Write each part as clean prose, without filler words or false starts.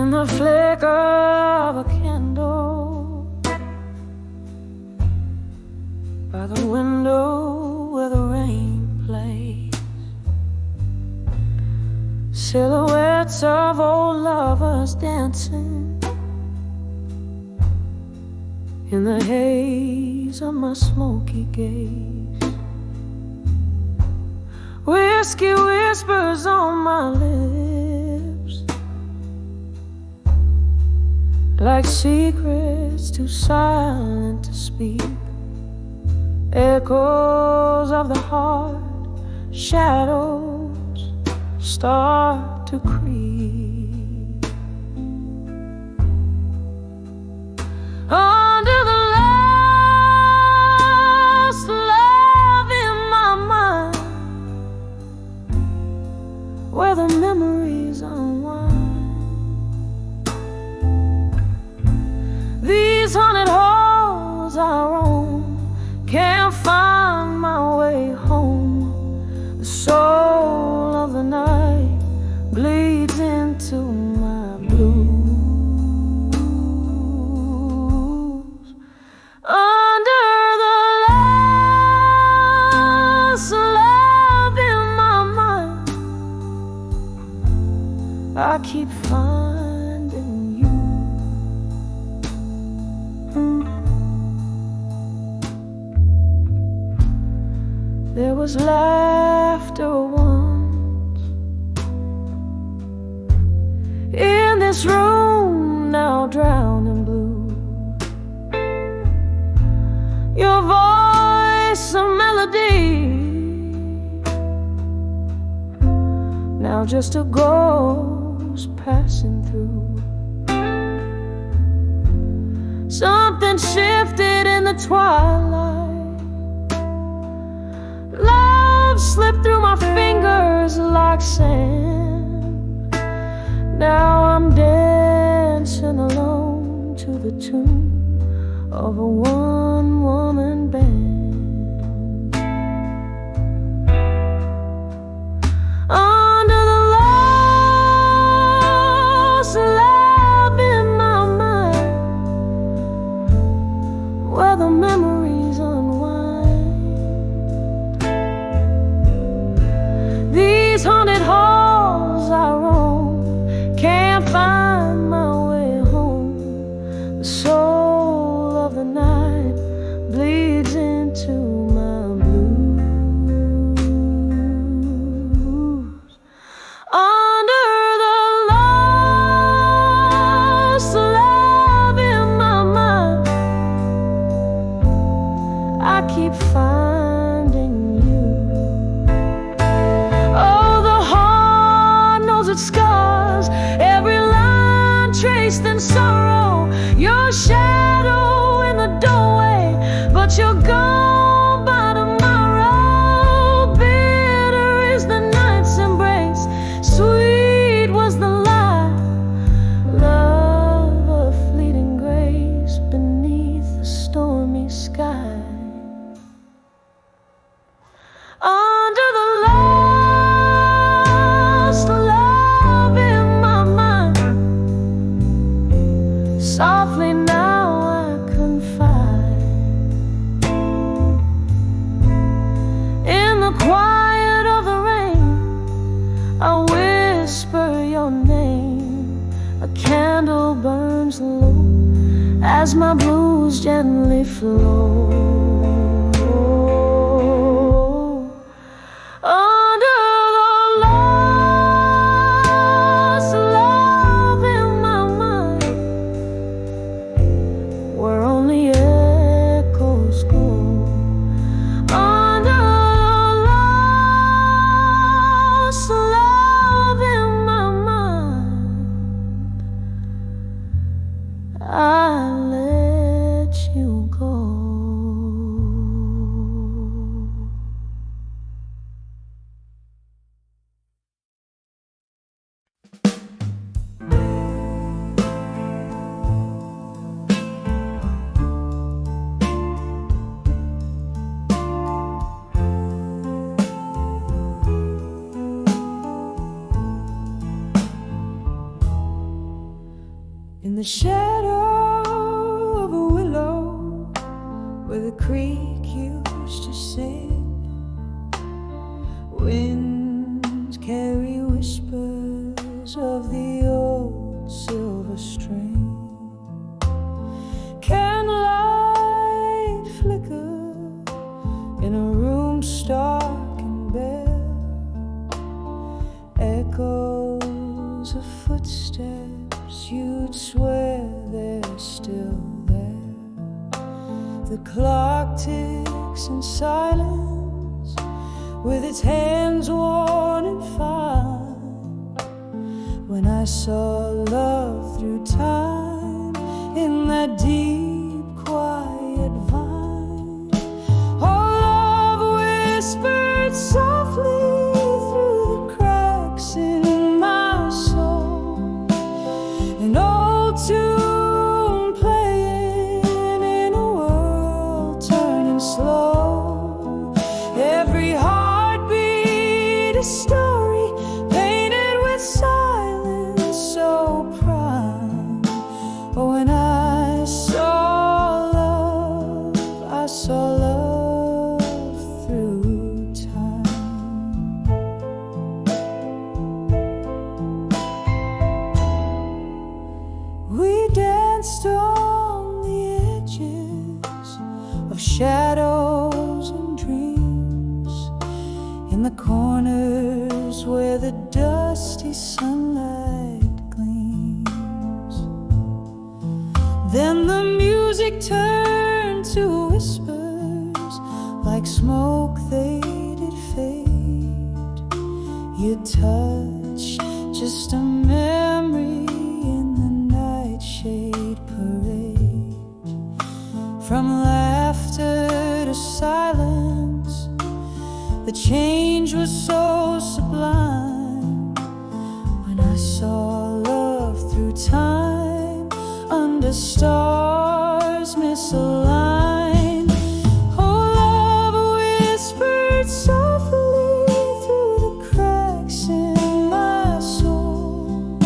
in the flicker of a candle by the window where the rain plays. Silhouettes of old lovers dancing in the haze of my smoky gaze. Whiskey whispers on my lips, like secrets too silent to speak. Echoes of the heart, shadows start to creep. Under the last love in my mind, where the memories unwind. These haunted halls I roam, can't find my way home. The soul of the night bleeds into my blues. Under the last love in my mind, I keep finding you. There was laughter once in this room now drowned in blue. Your voice a melody, now just a ghost passing through. Something shifted in the twilight. Love slipped through my fingers like sand. Now I'm dancing alone to the tune of a one-woman band. Under the last love in my mind, where the memories unwind. These haunted halls I roam, can't find my way home. The soul of the night bleeds into my blues. Under the last love in my mind, I keep finding you. Oh, the heart knows its scars, every line traced in sorrow. Your shadow in the doorway, but you're gone by tomorrow. Bitter is the night's embrace, sweet was the lie. Love of fleeting grace beneath the stormy sky. Under the last love in my mind, softly now I confide. In the quiet of the rain, I whisper your name. A candle burns low as my blues gently flow. Under the last love in my mind, where only echoes go. Under the last love in my mind, I let you go. In the shadow of a willow where the creek used to sing, winds carry whispers of the old silver string. Candlelight flicker in a room stark and bare, echoes of footsteps, you'd swear they're still there. The clock ticks in silence with its hands worn and fine. When I saw love through time in that deep quiet vine, oh, love whispered softly through the cracks in my soul, an old tune playing in a world turning slow. Every heartbeat a story painted with silence so prime. Oh, when I saw love, I saw love through time. We danced on the edges of shadows and dreams, in the corners where the dusty sunlight gleams. Then the music turned to whispers, like smoke they did fade. Your touch, just a memory in the nightshade parade. From laughter to silence, the change was so sublime. When I saw love through time, under stars misaligned, oh, love whispered softly through the cracks in my soul,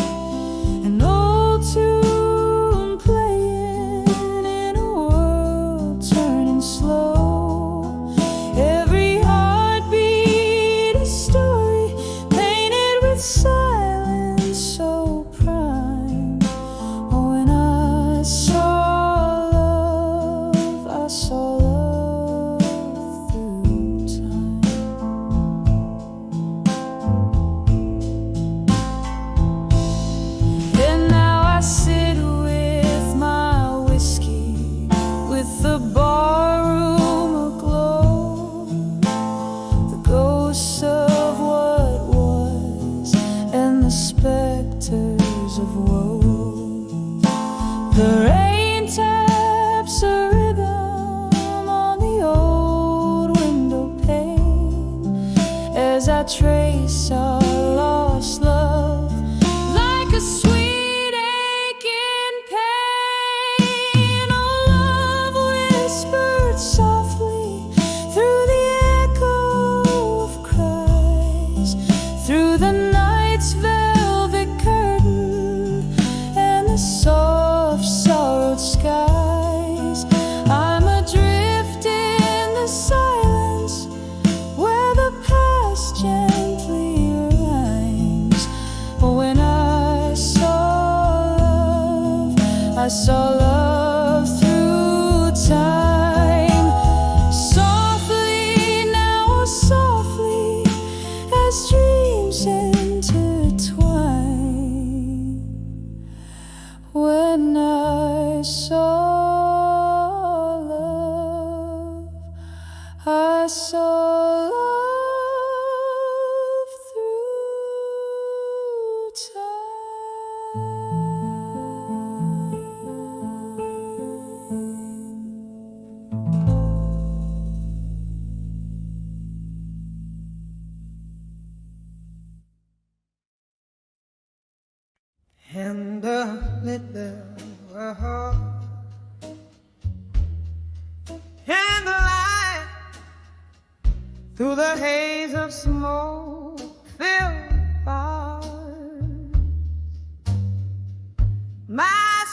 an old tune playing in a world turning slow. Every heartbeat a story painted with silence so prime. Oh, when I saw love, I saw love through time. And now I sit with my whiskey, with the barroom aglow, the ghosts of what was and the specters of woe. The rain taps a rhythm on the old window pane as I trace our lost love like a sweet aching pain. Oh, love whispered softly through the echo of cries, through the night's velvet curtain and the soft sorrowed skies. I'm adrift in the silence where the past gently rhymes. Oh, when I saw love through time. Softly now, oh, softly as dreams intertwine. When I saw love, I saw love through time. And a little heart and the light through the haze of smoke-filled bars. My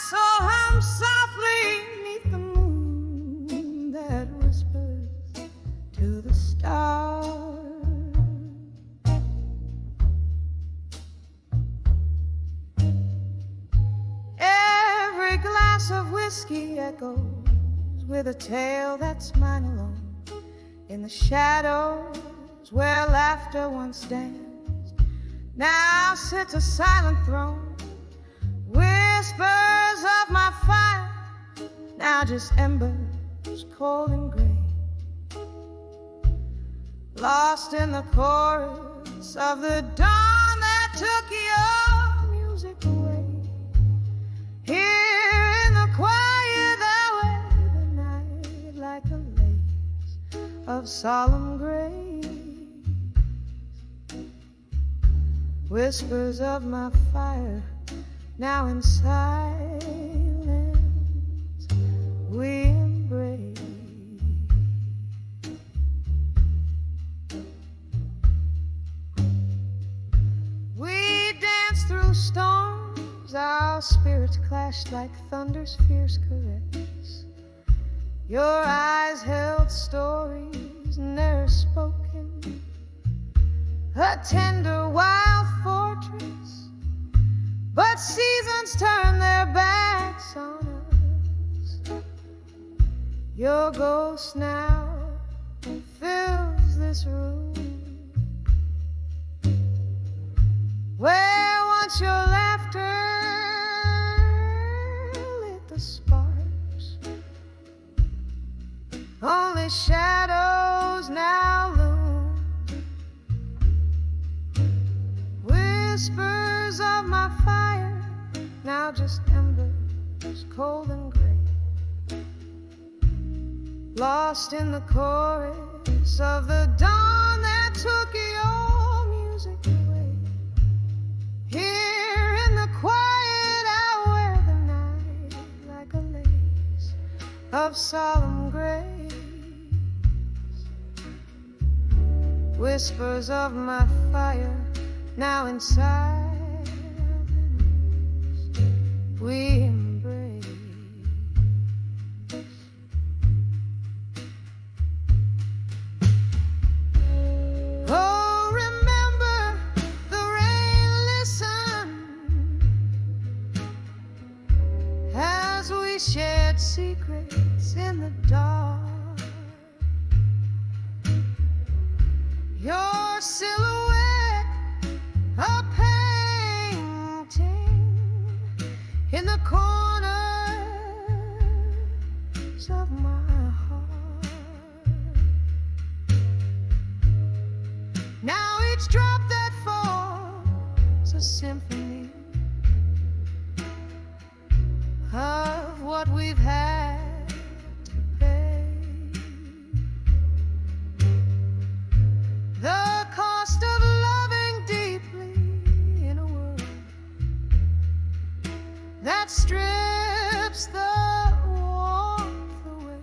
glass of whiskey echoes with a tale that's mine alone. In the shadows where laughter once danced, now sits a silent throne. Whispers of my fire, now just embers cold and gray, lost in the chorus of the dawn that took your music away. Here in the quiet hour, the night like a lace of solemn grace, whispers of my fire, now in silence we embrace. We danced through storms, our spirits clashed like thunder's fierce caress. Your eyes held stories ne'er spoken, a tender wild fortress, but seasons turn their backs on us. Your ghost now fills this room, where once your laughter lit the sparks. Only shadows now loom, whispers of my fire, now just embers cold and gray, lost in the chorus of the dawn that took your music away. Here in the quiet hour, the night like a lace of solemn grace, whispers of my fire, now in silence we embrace. Oh, remember the rain, listen, as we shared secrets in the dark. Your silhouette, a painting in the corners of my heart. Now each drop that falls a symphony of what we've had to pay. The cost of loving deeply in a world that strips the warmth away.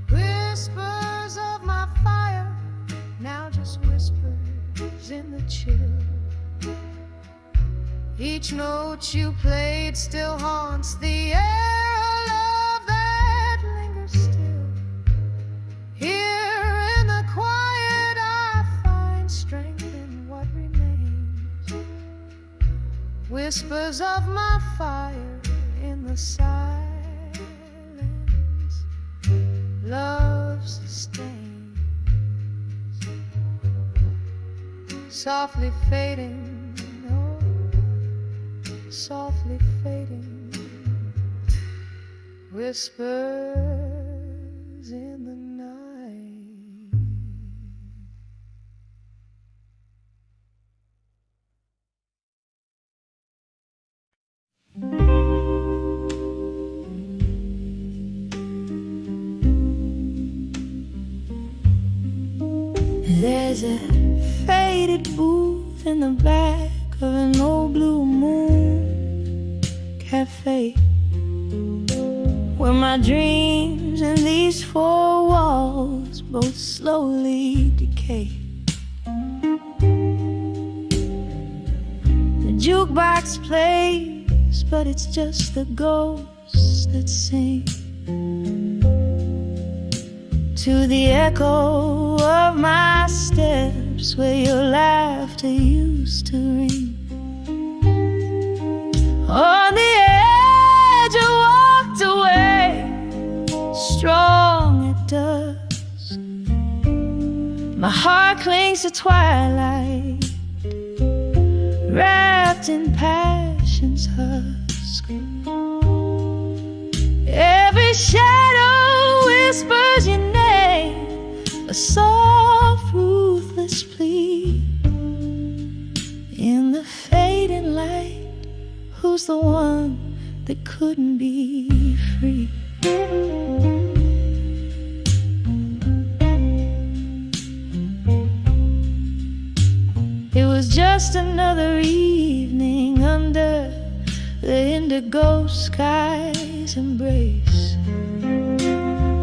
Whispers of my fire, now just whispers in the chill. Each note you played still haunts the air, a love that lingers still. Here in the quiet I find strength in what remains. Whispers of my fire in the silence, love sustains, softly fading, softly fading, whispers in the night. There's a faded booth in the back of an old blue moon cafe, where my dreams and these four walls both slowly decay. The jukebox plays, but it's just the ghosts that sing to the echo of my steps, where your laughter used to ring. heart clings to twilight, wrapped in passion's husk. Every shadow whispers your name, a soft, ruthless plea. In the fading light, who's the one that couldn't be free? It was just another evening under the indigo sky's embrace,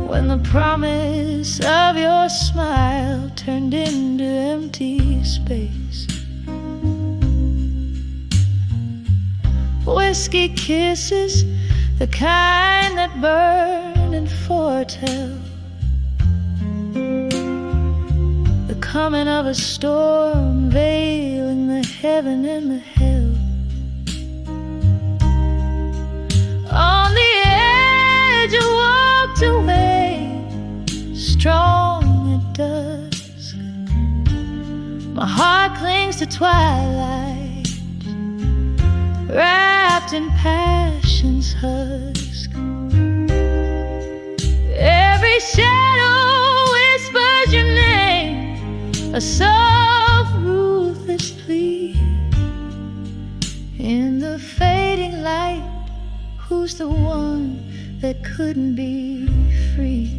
when the promise of your smile turned into empty space. Whiskey kisses, the kind that burn and foretell the coming of a storm, veiling the heaven and the hell. On the edge you walked away, strong at dusk. My heart clings to twilight, wrapped in passion's husk. Every shadow whispers your name, a soft, ruthless plea. In the fading light, who's the one that couldn't be free?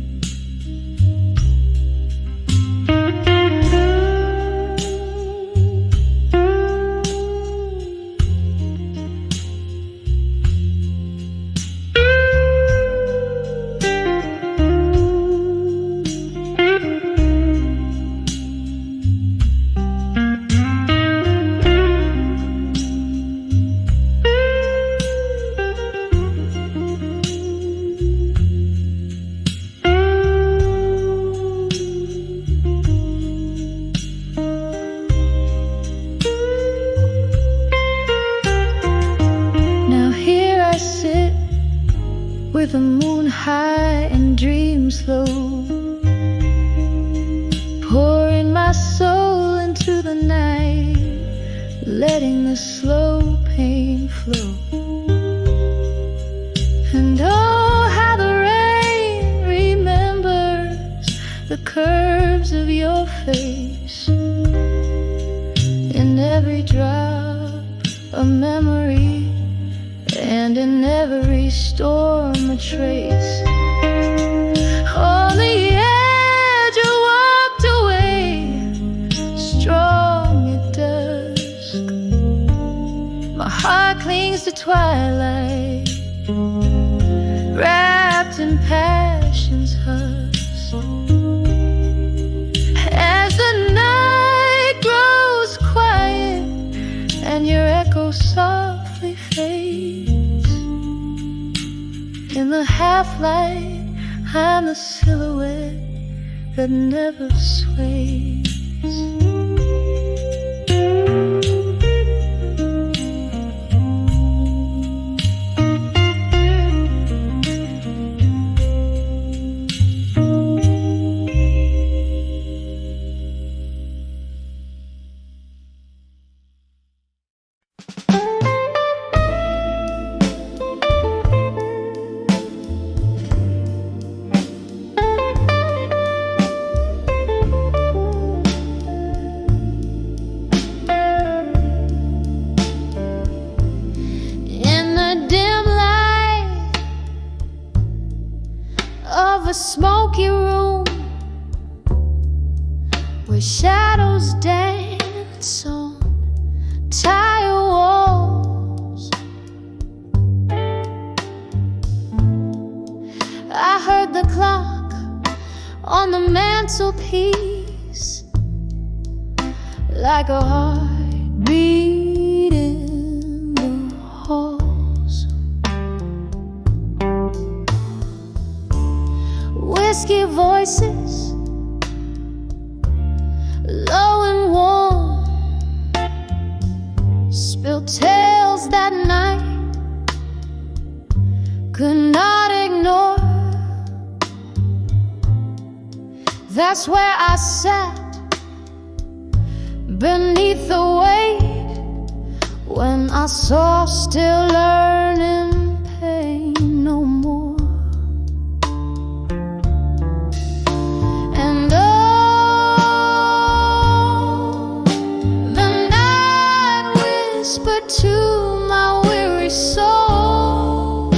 With the moon high and dreams low, pouring my soul into the night, letting the slow pain flow. And oh, how the rain remembers the curves of your face, in every drop a memory, and in every storm a trace. On the edge you walked away, strong at dusk. My heart clings to twilight, wrapped in passion's husk. As the night grows quiet and your echo softly fades, in the half-light, I'm the silhouette that never sways. A smoky room where shadows dance on tired walls. I heard the clock on the mantelpiece, like a heartbeat in the halls. Whiskey voices, low and warm, spilled tales that night could not ignore. That's where I sat beneath the weight, when I saw still learning pain no more. And oh, the night whispered to my weary soul,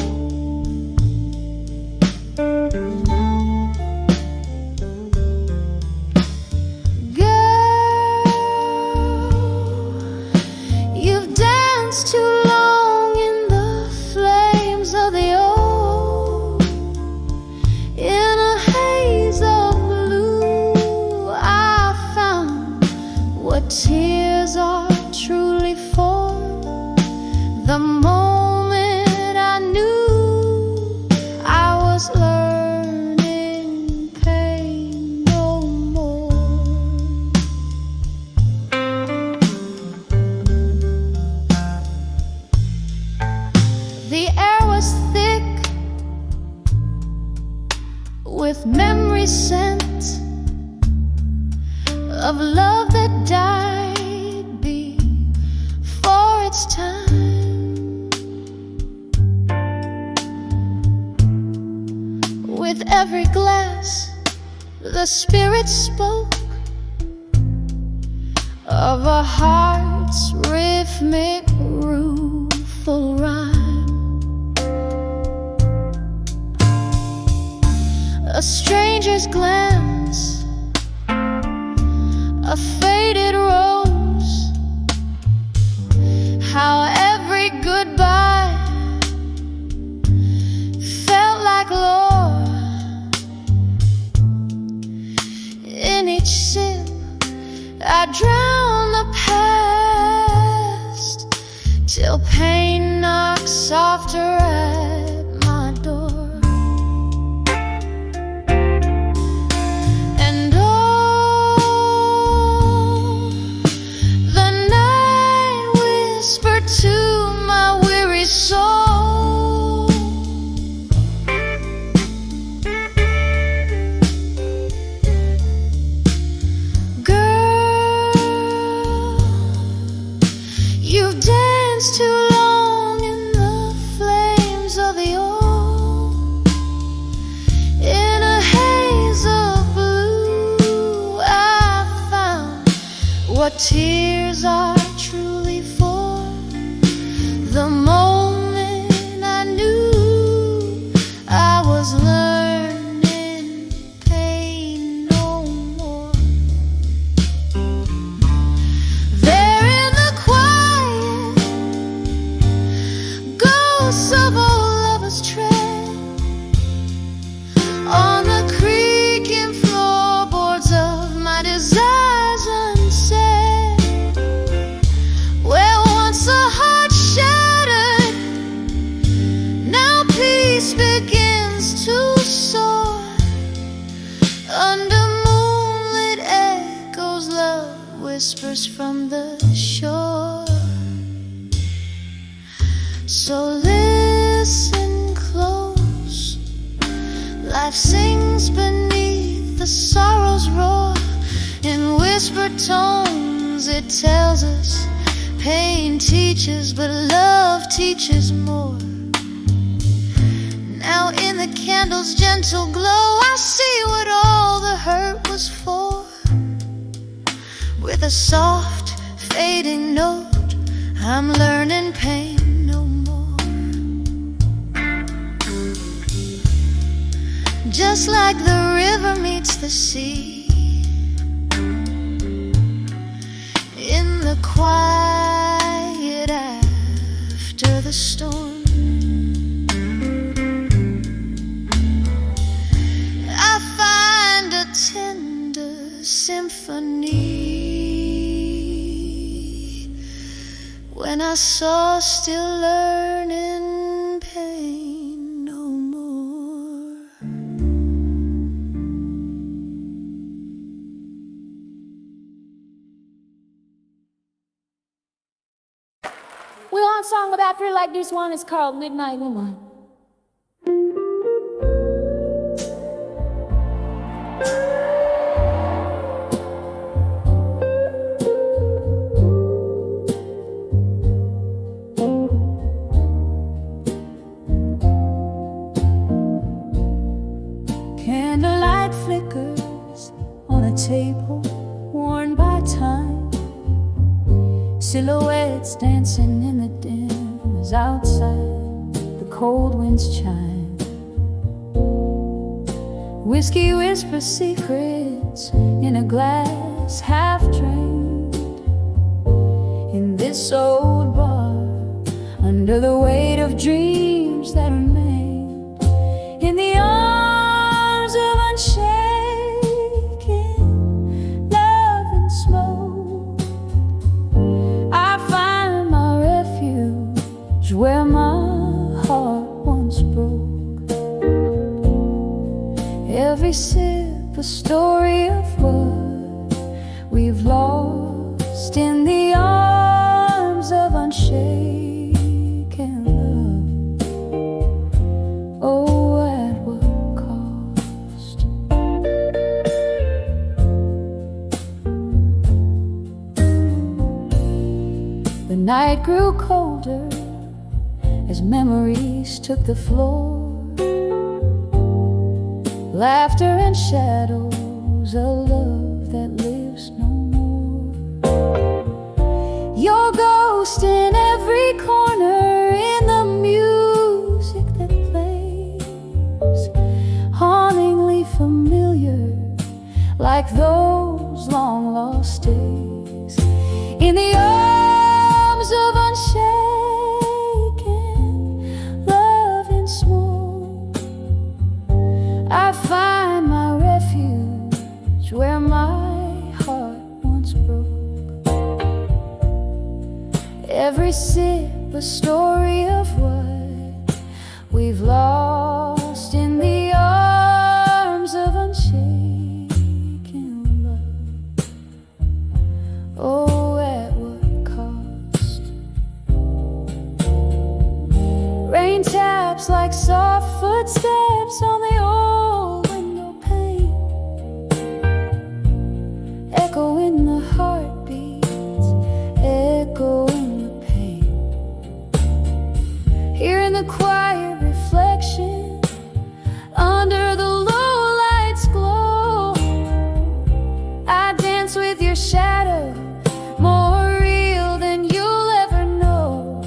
you've danced too long in the flames of the old. In a haze of blue, I found what tears are truly for. The moment I knew I was learning pain no more. The air was thick with memory scent of love that died before its time. With every glass, the spirit spoke of a heart's rhythmic, rueful rhyme. A stranger's glance, a faded rose, how every goodbye felt like lore. In each sip, I drown the past, till pain knocks softer at my door. And oh, the night whispered to my weary soul, girl, you've danced too long in the flames of the old. In a haze of blue, I found what tears are truly for. The moment I knew I was learning pain no more. There in the quiet, ghosts of old lovers tread on the creaking floorboards of my desires unsaid. Where once a heart shattered, now peace begins to soar. Under moonlit echoes, love whispers from the shore. So listen close, life sings beneath the sorrow's roar. In whispered tones it tells us pain teaches, but love teaches more. Now in the candle's gentle glow, I see what all the hurt was for. With a soft fading note, I'm learning pain no more. Just like the river meets the sea, in the quiet after the storm, I find a tender symphony. When I saw still learning pain no more. We want a song about feel like this one is called Midnight Woman. Just dancing in the dim as outside the cold winds chime. Whiskey whispers secrets in a glass half drained. In this old bar, under the weight of dreams that remain, in the arms of unshaken love and smoke, I find my refuge where my heart once broke. Every sip a story of what we've lost in the arms of unshaken love. Oh, at what cost? The night grew colder as memories took the floor. Laughter and shadows, a love that lives no more. Your ghost in every corner, in the music that plays, hauntingly familiar, like those long lost days. In the arms of unshaken love and smoke, I find my refuge where my heart once broke. Every sip a story of what we've lost in the arms of unshaken love. Oh, at what cost? Rain taps like soft footsteps on the old window pane, echo in the heartbeats, echo in the pain. Here in the quiet reflection, under the low lights glow, I dance with your shadow, more real than you'll ever know.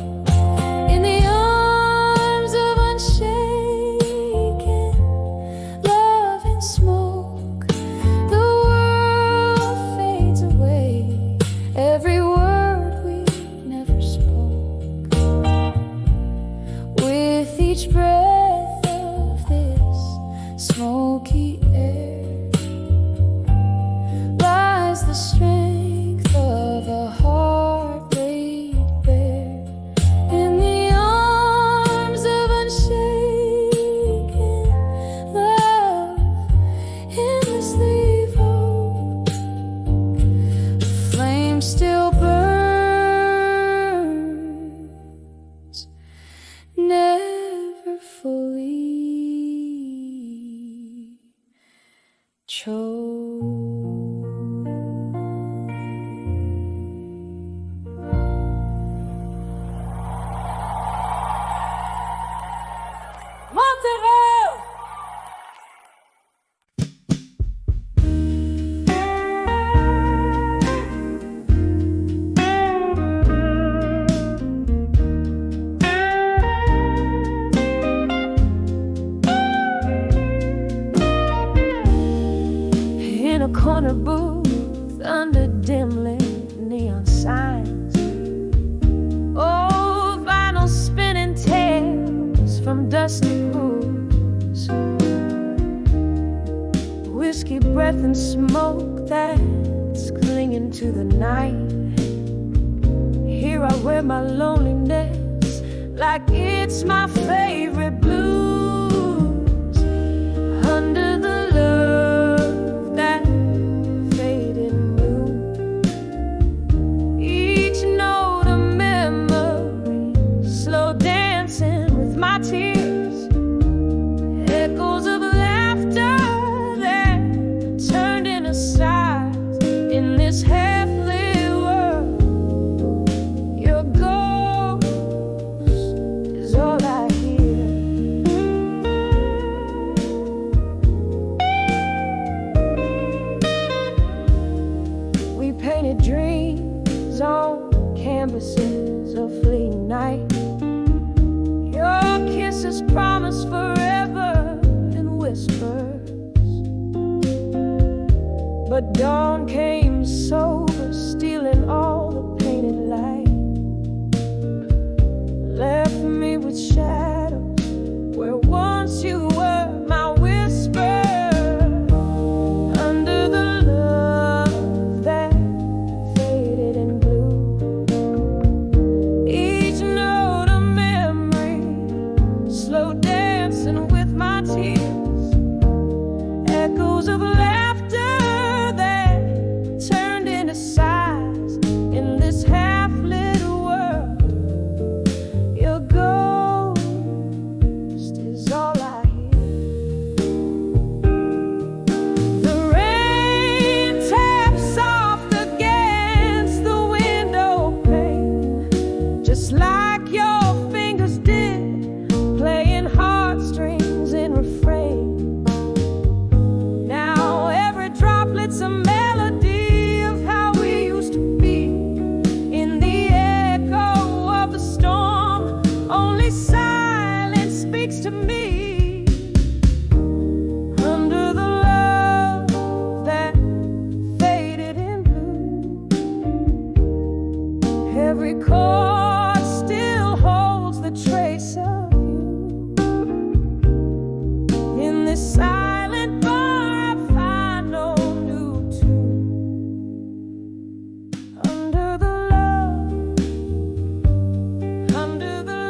In the arms of unshaken love and smoke, the world fades away, every word we never spoke. With each breath of this smoky air lies the strength of a heart laid bare. In the arms of unshaken love, endlessly evoke, the flame still burns, never fully choke. Montreal! In a corner booth under dim-lit neon signs, old vinyl spinning tales from dusty rooms, whiskey breath and smoke that's clinging to the night. Here I wear my loneliness like it's my favorite blues, under the love that faded moon. Each note a memory, slow dancing with my tears, echoes of laughter that turned into sighs in this half-lit world. Your ghost is all I hear. But dawn came sober, stealing all the painted light, left me with shadows where once you were my whisper. Under the love that faded and blue, each note a memory, slow dancing with my tears, echoes of laughter that turned into sighs in this half-lit world. Your ghost is all I hear. The rain taps soft against the window pane, just like your fingers did, playing heartstrings in refrain. Now every droplet's a melody of how we used to be. In the echo of the storm, only silence speaks to me. Under the love that faded in blue, every chord still holds the trace of you. In this silent bar I find no new tune. Under the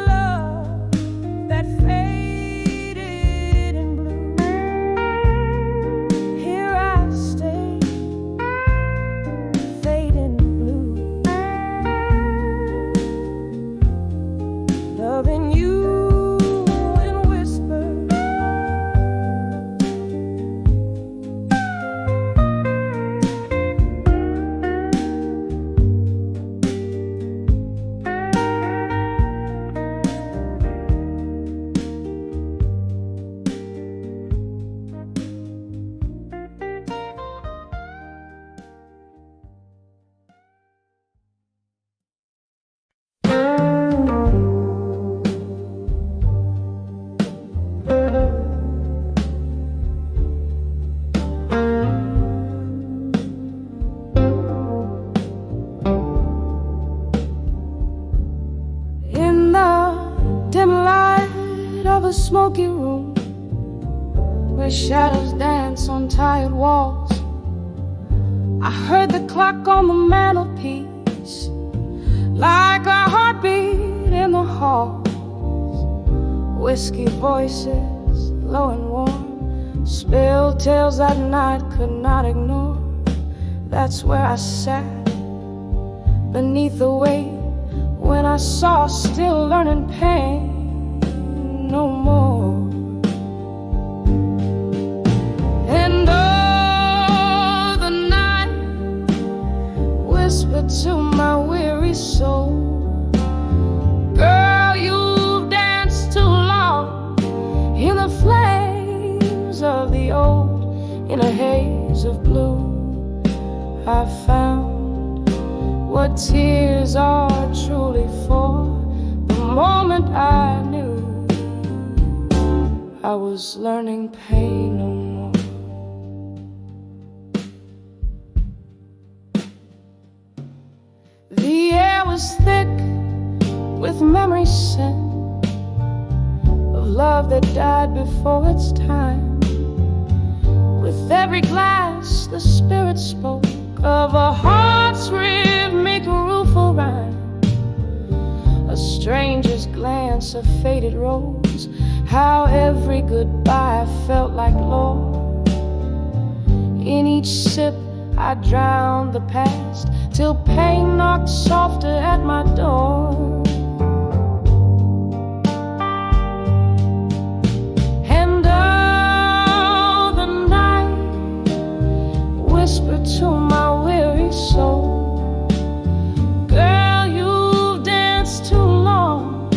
love that faded in blue, here I stay, fading blue, loving you in whisper. In the dim light of a smoky room, where shadows dance on tired walls, I heard the clock on the mantelpiece, like a heartbeat in the halls. Whiskey voices, low and warm, spilled tales that night could not ignore. That's where I sat, beneath the weight, when I saw still learning pain no more. And oh, the night whispered to my weary soul, girl, you've danced too long in the flames of the old. In a haze of blue, I found what tears are truly for. The moment I knew I was learning pain no more. The air was thick with memory scent of love that died before its time. With every glass the spirit spoke of a heart's rhythmic rueful rhyme. A stranger's glance, a faded rose, how every goodbye felt like lore. In each sip I drowned the past, till pain knocked softer at my door. And oh, the night whispered to my weary soul, girl, you've danced too long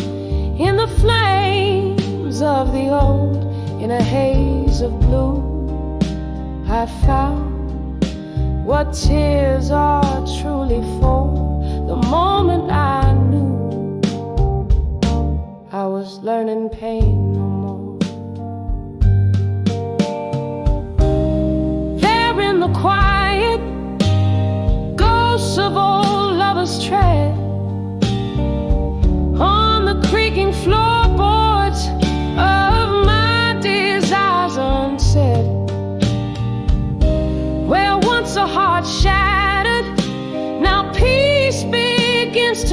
in the flames of the old. In a haze of blue, I found what tears are truly for. The moment I knew I was learning pain no more. There in the quiet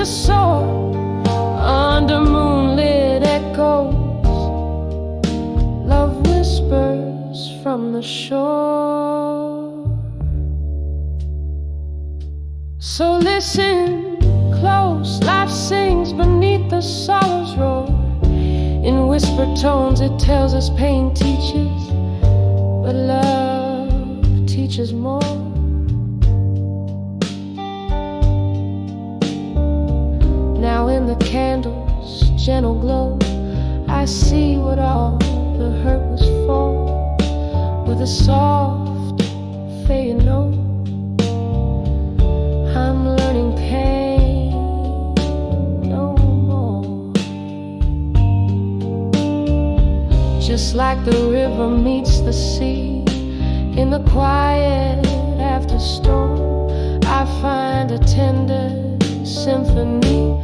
to soar under moonlit echoes. Love whispers from the shore. So listen close, life sings beneath the sorrow's roar. In whispered tones it tells us pain teaches, but love teaches more. Now in the candle's gentle glow, I see what all the hurt was for. With a soft fading note, I'm learning pain no more. Just like the river meets the sea in the quiet after storm, I find a tender symphony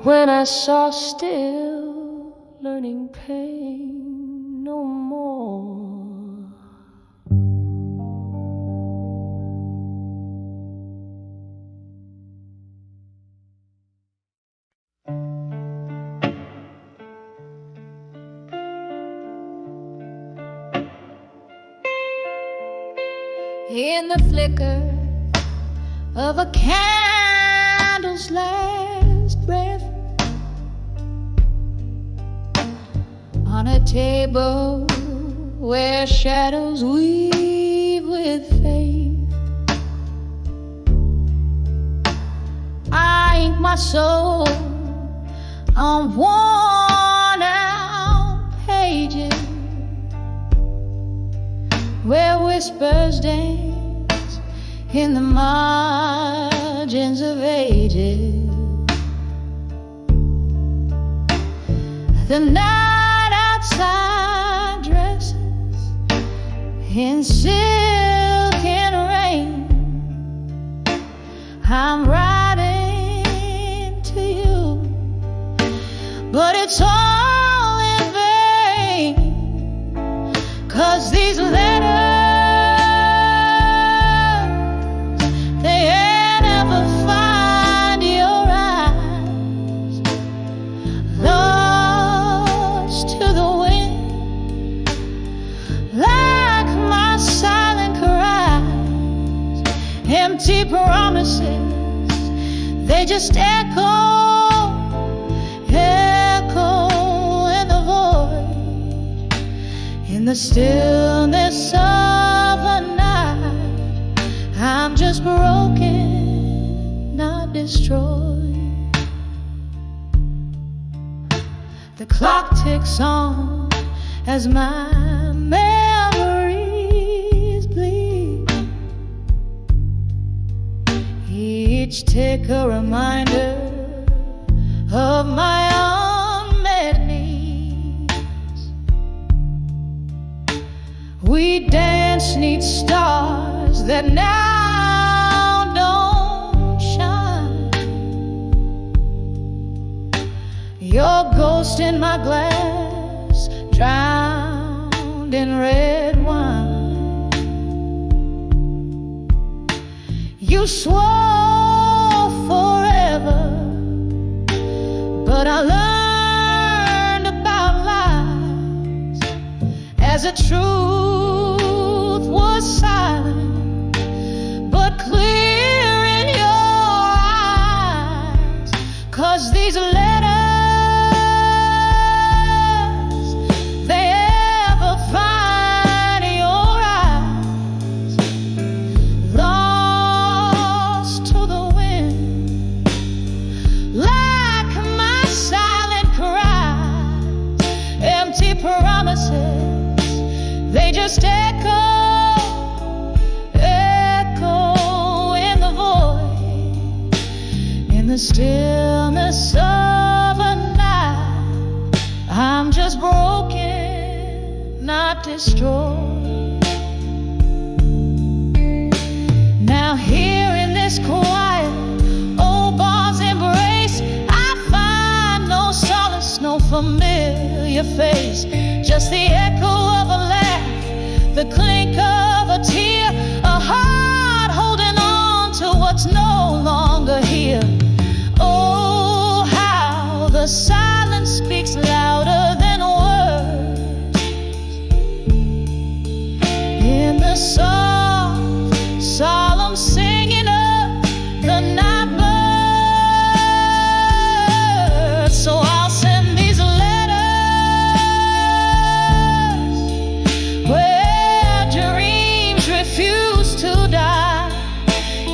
when I saw still, learning pain no more. In the flicker of a candle's last breath, on a table where shadows weave with faith, I ink my soul on worn out pages where whispers dance in the margins of ages. The night outside dresses in silk and rain. I'm writing to you, but it's all in vain, 'cause these letters, they never find your eyes. Lost to the wind, like my silent cries. Empty promises, they just echo in the void. In the stillness of a night, I'm just broken, not destroyed. The clock ticks on as my memories bleed, each tick a reminder of my unmet needs. We dance 'neath stars that now don't shine. Your ghost in my glass, drowned in red wine. You swore forever, but I learned about lies as the truth was silent, but clear in your eyes. 'Cause these letters, they ever find your eyes. Lost to the wind, like my silent cries. Empty promises, they just echo in the void. In the stillness of a night, I'm just broken, not destroyed. Now here in this quiet old bar's embrace, I find no solace, no familiar face, just the echo of a laugh, the clink of a tear, a heart holding on to what's no longer here. Oh, silence speaks louder than words. In the soft, solemn singing of the night bird. So I'll send these letters where dreams refuse to die,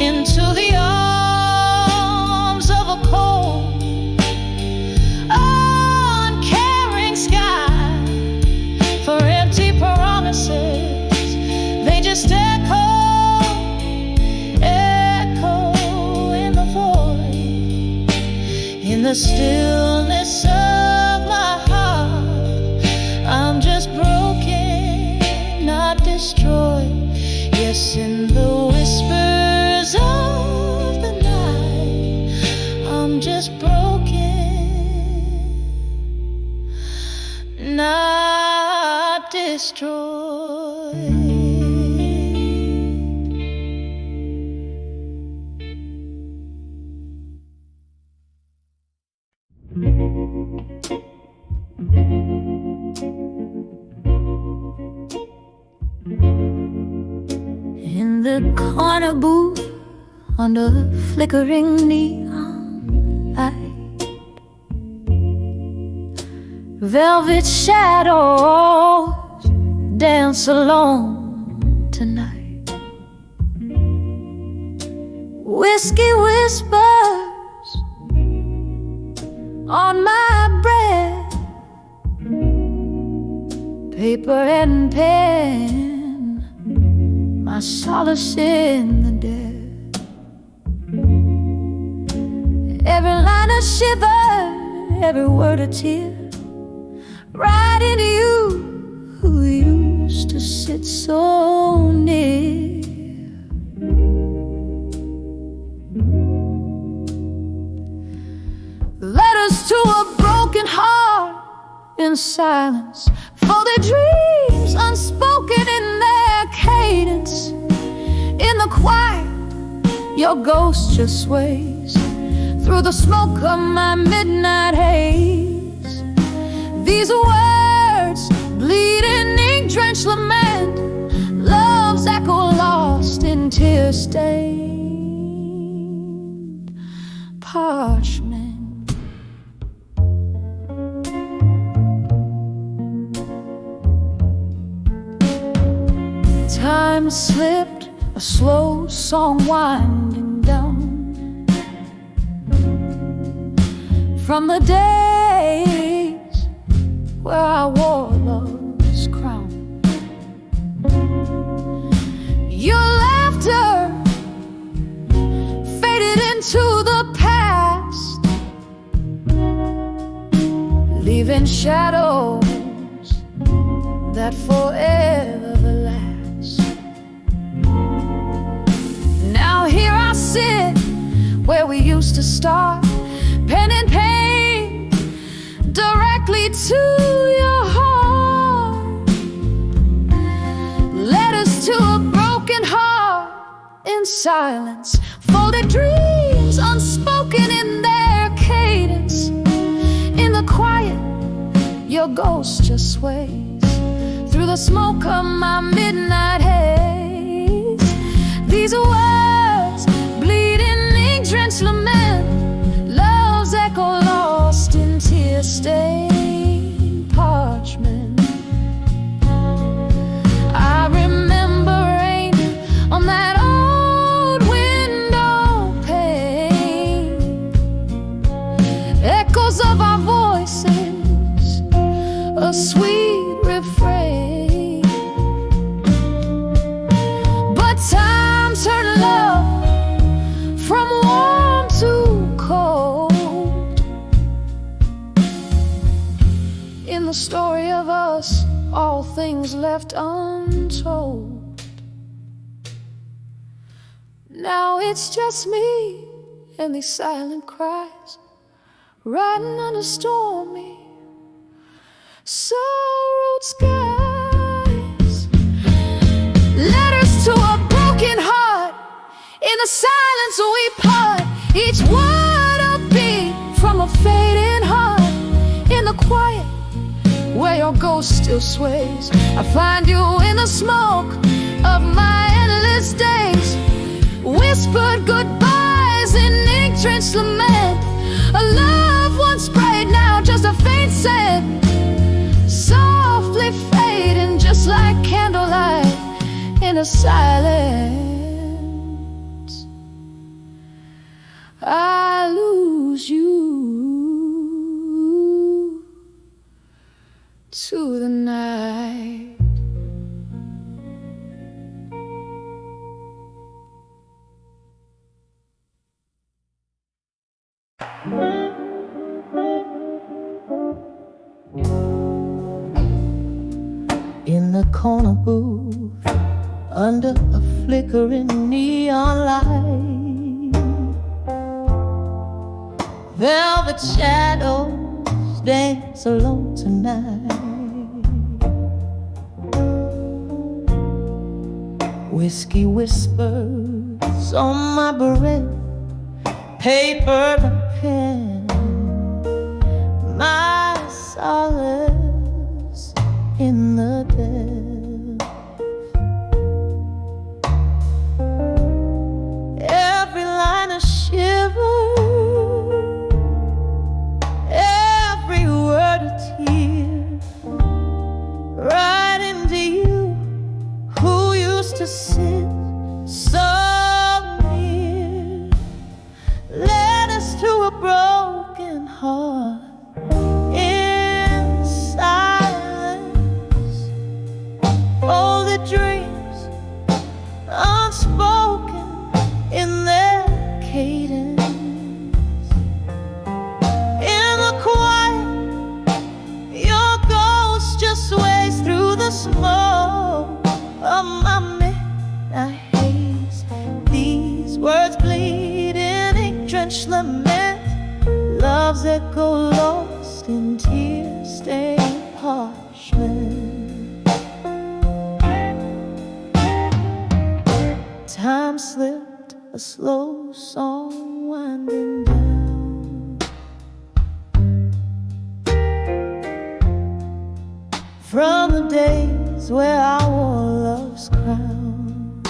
into the arms of a cold, uncaring sky, for empty promises. They just echo in the void, in the stillness of my heart. I'm just broken, not destroyed. Yes, in the whispers of the night, I'm just broken, not destroyed. In the corner booth, under the flickering neon light, velvet shadows dance alone tonight. Whiskey whispers on my breath, paper and pen, my solace in the dead. Every line a shiver, every word a tear, right into you, who used to sit so near. Letters to a broken heart in silence, for their dreams unspoken in their cadence. In the quiet, your ghost just sways through the smoke of my midnight haze. These words, bleeding ink-drenched lament, love's echo lost in tear-stained parchment. Time slipped, a slow song winding down from the days where I wore love's crown. Your laughter faded into the past, leaving shadows that forever last. Now here I sit where we used to start, pen and paint directly to your heart. Letters to a broken heart in silence, folded dreams unspoken in their cadence. In the quiet, your ghost just sways through the smoke of my midnight haze. These words, bleeding ink-drenched lament, love's echo lost in tear-stained parchment. I remember rain on that old window pane, echoes of our voices, a sweet refrain. But time turned love from warm to cold. In the story of us, all things left untold. Now it's just me and these silent cries, riding under stormy, sorrowed skies. Letters to a broken heart, in the silence we part, each word a beat from a fading heart. quiet where your ghost still sways. I find you in the smoke of my endless days. Whispered goodbyes in ink-drenched lament. A love once bright, now just a faint scent, softly fading just like candlelight in the silence. I lose you to the night. In the corner booth, under a flickering neon light, velvet shadows dance alone tonight. Whiskey whispers on my breath, paper and pen, my solace in the depths. Every line a shiver, every word a tear, right into you who used to sit so near. Led us to a broken heart in silence. Folded dreams unspoken in their cadence. In the quiet, your ghost just sways through the smoke of my midnight haze. These words bleed in ink-drenched lament, love's echo lost in tear-stained parchment. Time slipped, a slow song winding down. From the days where I wore love's crown,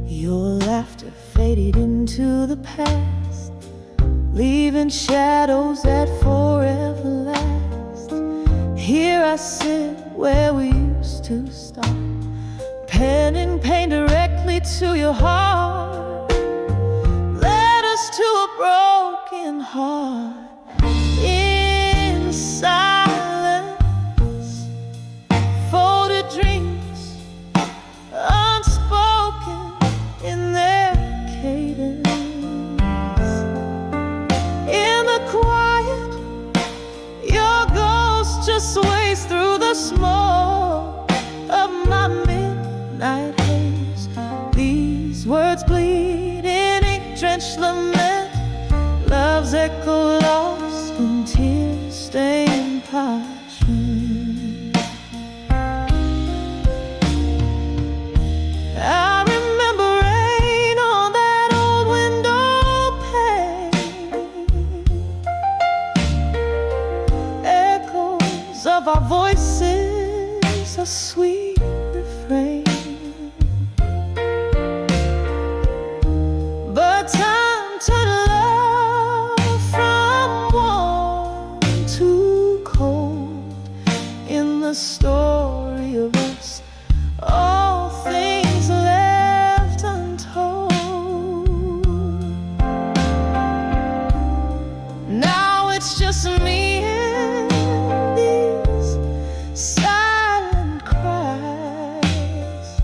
your laughter faded into the past, leaving shadows that forever last. Here I sit where we used to stop, penning pain directly to your heart. Led us to a broken heart in silence. Folded dreams unspoken in their cadence. In the quiet, your ghost just sways through the smoke of my midnight haze. These words bleed in ink-drenched lament, love's echo lost in tear-stained parchment. I remember rain on that old window pane, echoes of our voices, a sweet refrain. But time turned love from warm to cold. In the story of us, all things left untold. Now it's just me and these silent cries,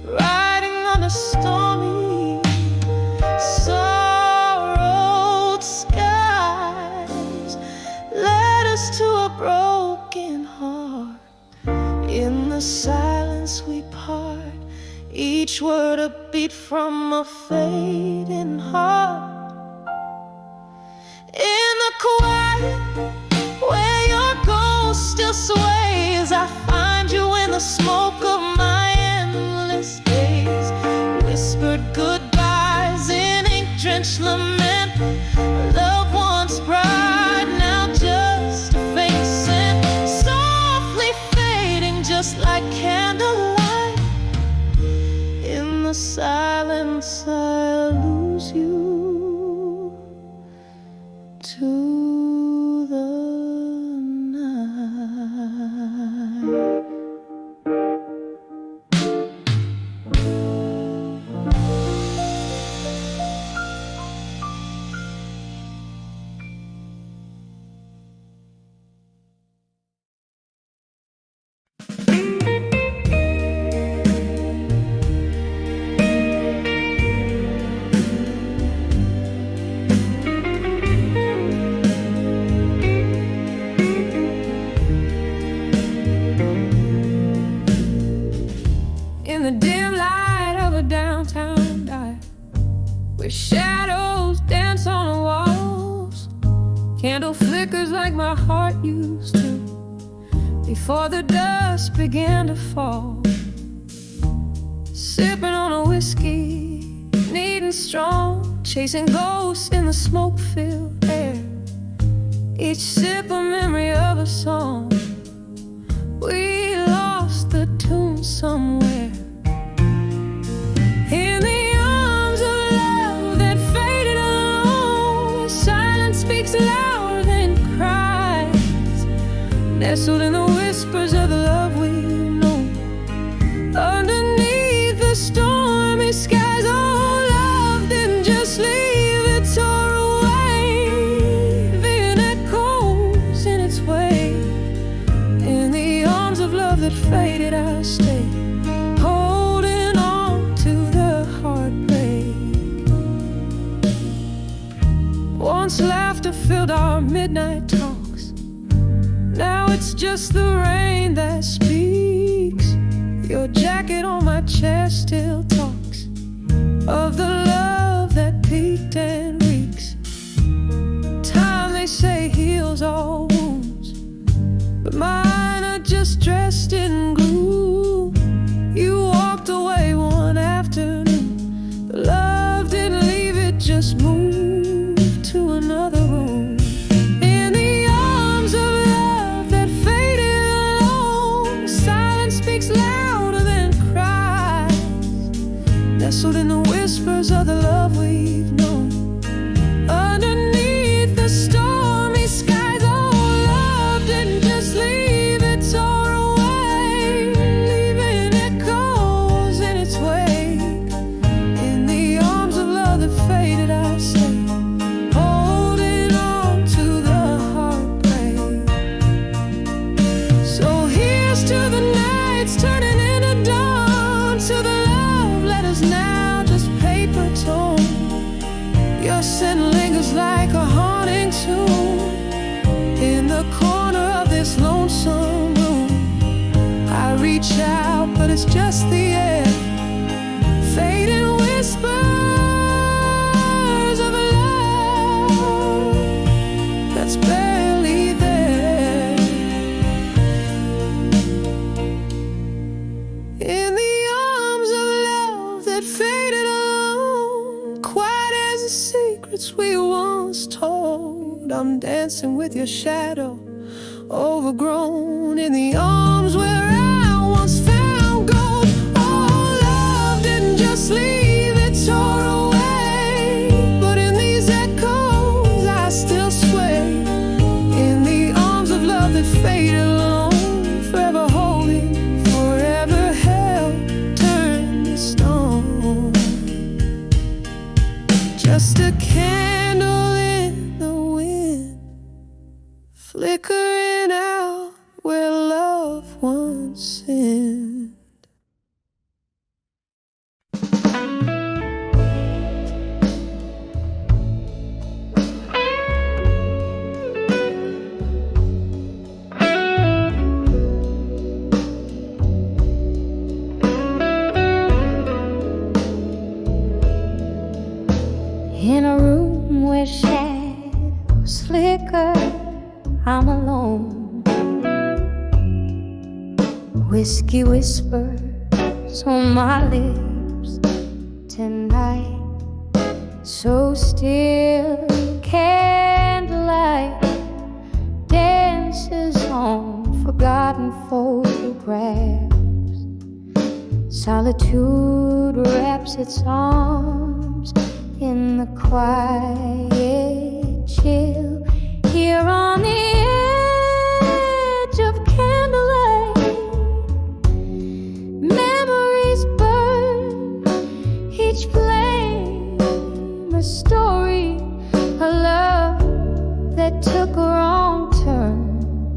riding on a stormy, sorrowed skies. Led us to a broken heart. In the silence we part, each word a beat from a fading heart. In the quiet, where your ghost still sways, I find you in the smoke of my endless days. Whispered goodbyes in ink-drenched lament, into the night. In the dim light of a downtown dive, where shadows dance on the walls, candle flickers like my heart used to, before the dust began to fall. Sipping on a whiskey, neat and strong, chasing ghosts in the smoke-filled air, each sip a memory of a song. We lost the tune somewhere. In the arms of love that faded alone, silence speaks louder than cries, nestled in the whispers of the love we've known. Underneath the stormy skies, oh, love didn't just leave, it tore away, leaving echoes in its wake. In the arms of love that faded, I stayed, holding on to the heartbreak. Once laughter filled our midnight talks, now it's just the rain that speaks. Your jacket on my chest still talks of the love that peaked and reeks. Time, they say, heals all wounds, but mine are just dressed in gloom. You walked away one afternoon, but love didn't leave, it just moved to another room. In the arms of love that faded alone, silence speaks louder than cries, nestled in the whispers of the love we've known. Underneath the stormy skies, oh, love didn't just leave, it tore away, leaving echoes in its wake. In the arms of love that faded, I stay, holding on to the heartbreak. So here's to the nights turning into dawn, to the love letters now just paper torn. Your scent lingers like a haunting tune in the corner of this lonesome room. I reach out, but it's just the air, fading whispers of a love that's barely there. In the arms of love that faded alone, quiet as the secrets we once told, I'm dancing with your shadow, overgrown. In the arms where I once found gold, oh, love didn't just leave, it tore away, but in these echoes I still sway. In the arms of love that faded alone, forever holding, forever held, turned to stone. Just a candle in the wind, flickering out where love once sinned. In a room where shadows flicker, I'm alone. Whiskey whispers on my lips tonight, so still. Candlelight dances on forgotten photographs. Solitude wraps its arms in the quiet chill. that took a wrong turn.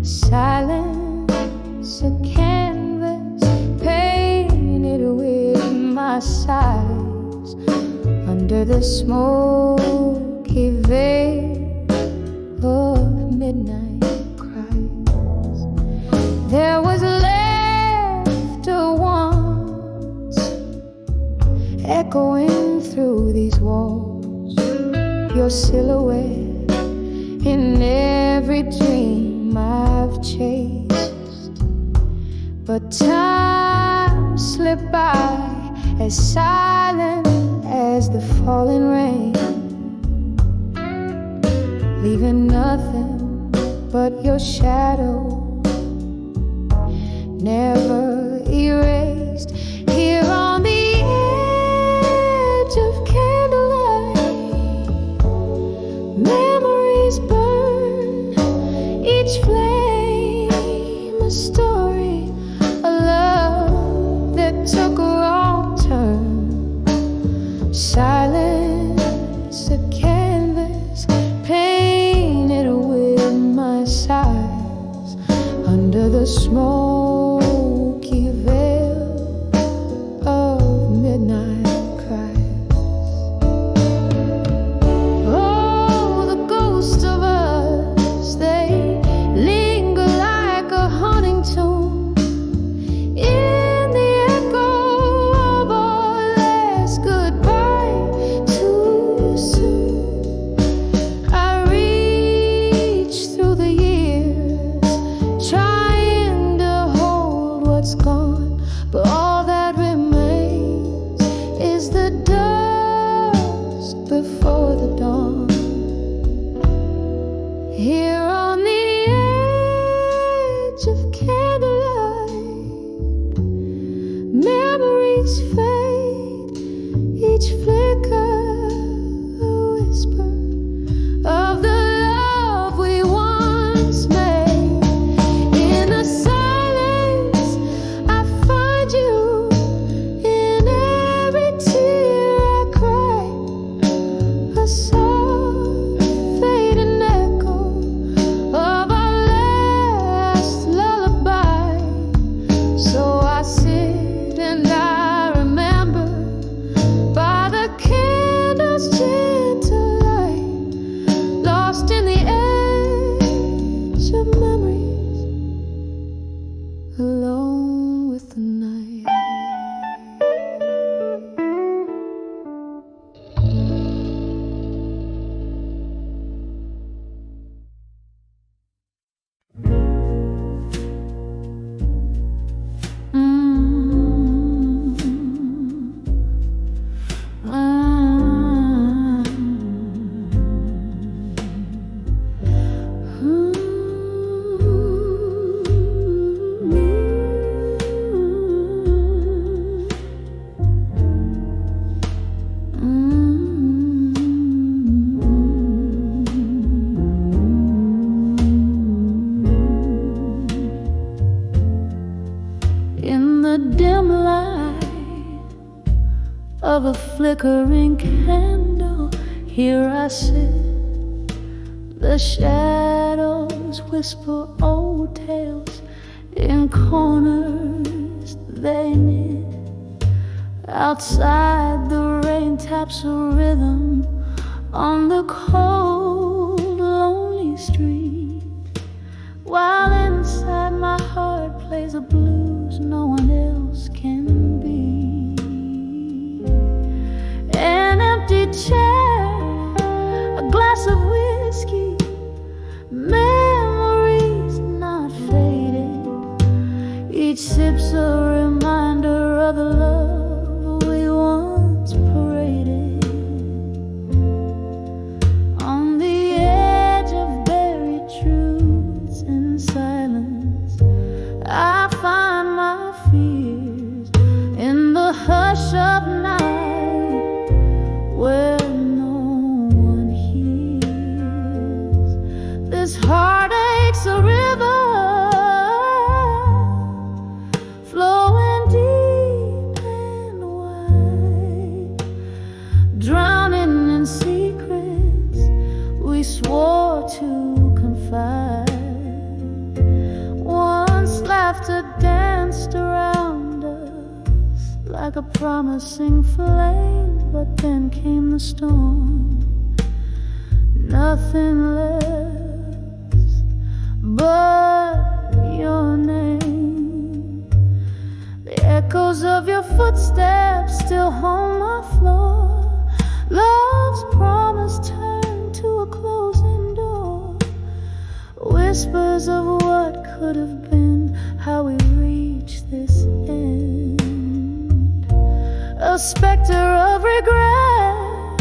Silence, a canvas painted with my sighs under the smoky veil of midnight cries. There was laughter once echoing through these walls, your silhouette in every dream I've chased. But time slipped by as silent as the falling rain, leaving nothing but your shadow, never erased. Here on the edge of candlelight, memories burn, each flame a story, a love that took a wrong turn. Silence, a canvas painted with my sighs under the smoky veil of midnight cries. Oh, the ghosts of us, they linger like a haunting tune in the echo of our last goodbye too soon. I reach through the years, trying to hold what's gone, but all that remains is the dusk before the dawn. Here on the edge of candlelight, memories fade, each flicker a whisper of the love we once made. In the silence, I find you in every tear I cry, a soft fading echo of our last lullaby. So I sit and I remember by the candle's gentle light, lost in the edge of memories, alone with the night. In the dim light of a flickering candle, here I sit. The shadows whisper old tales in corners they knit. Outside, the rain taps a rhythm on the cold, lonely street, while inside my heart plays a blues no one else can be. An empty chair, a glass of whiskey, memories not faded. Each sip's a reminder of the love we once paraded. On the edge of buried truths in silence, I find my fears in the hush of night, where no one hears. This heartache's a river flowing deep and wide, drowning in secrets we swore swore to confide. Once laughter danced around us like a promising flame, but then came the storm. Nothing left but your name. The echoes of your footsteps still haunt my floor. Love's promise turned to a closing door. Whispers of what could have been, how we reached this end. A specter of regret,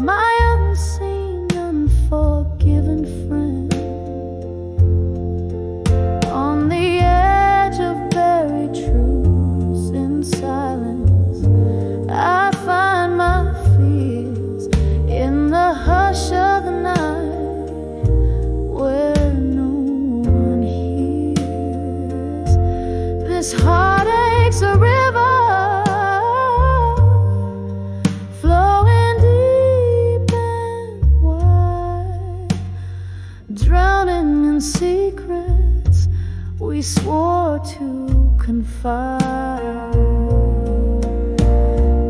my unseen, unforgiven friend. On the edge of buried truths in silence, I find my fears in the hush of the night, where no one hears. This heartache's a river, flowing deep and wide, drowning in secrets we swore to confide.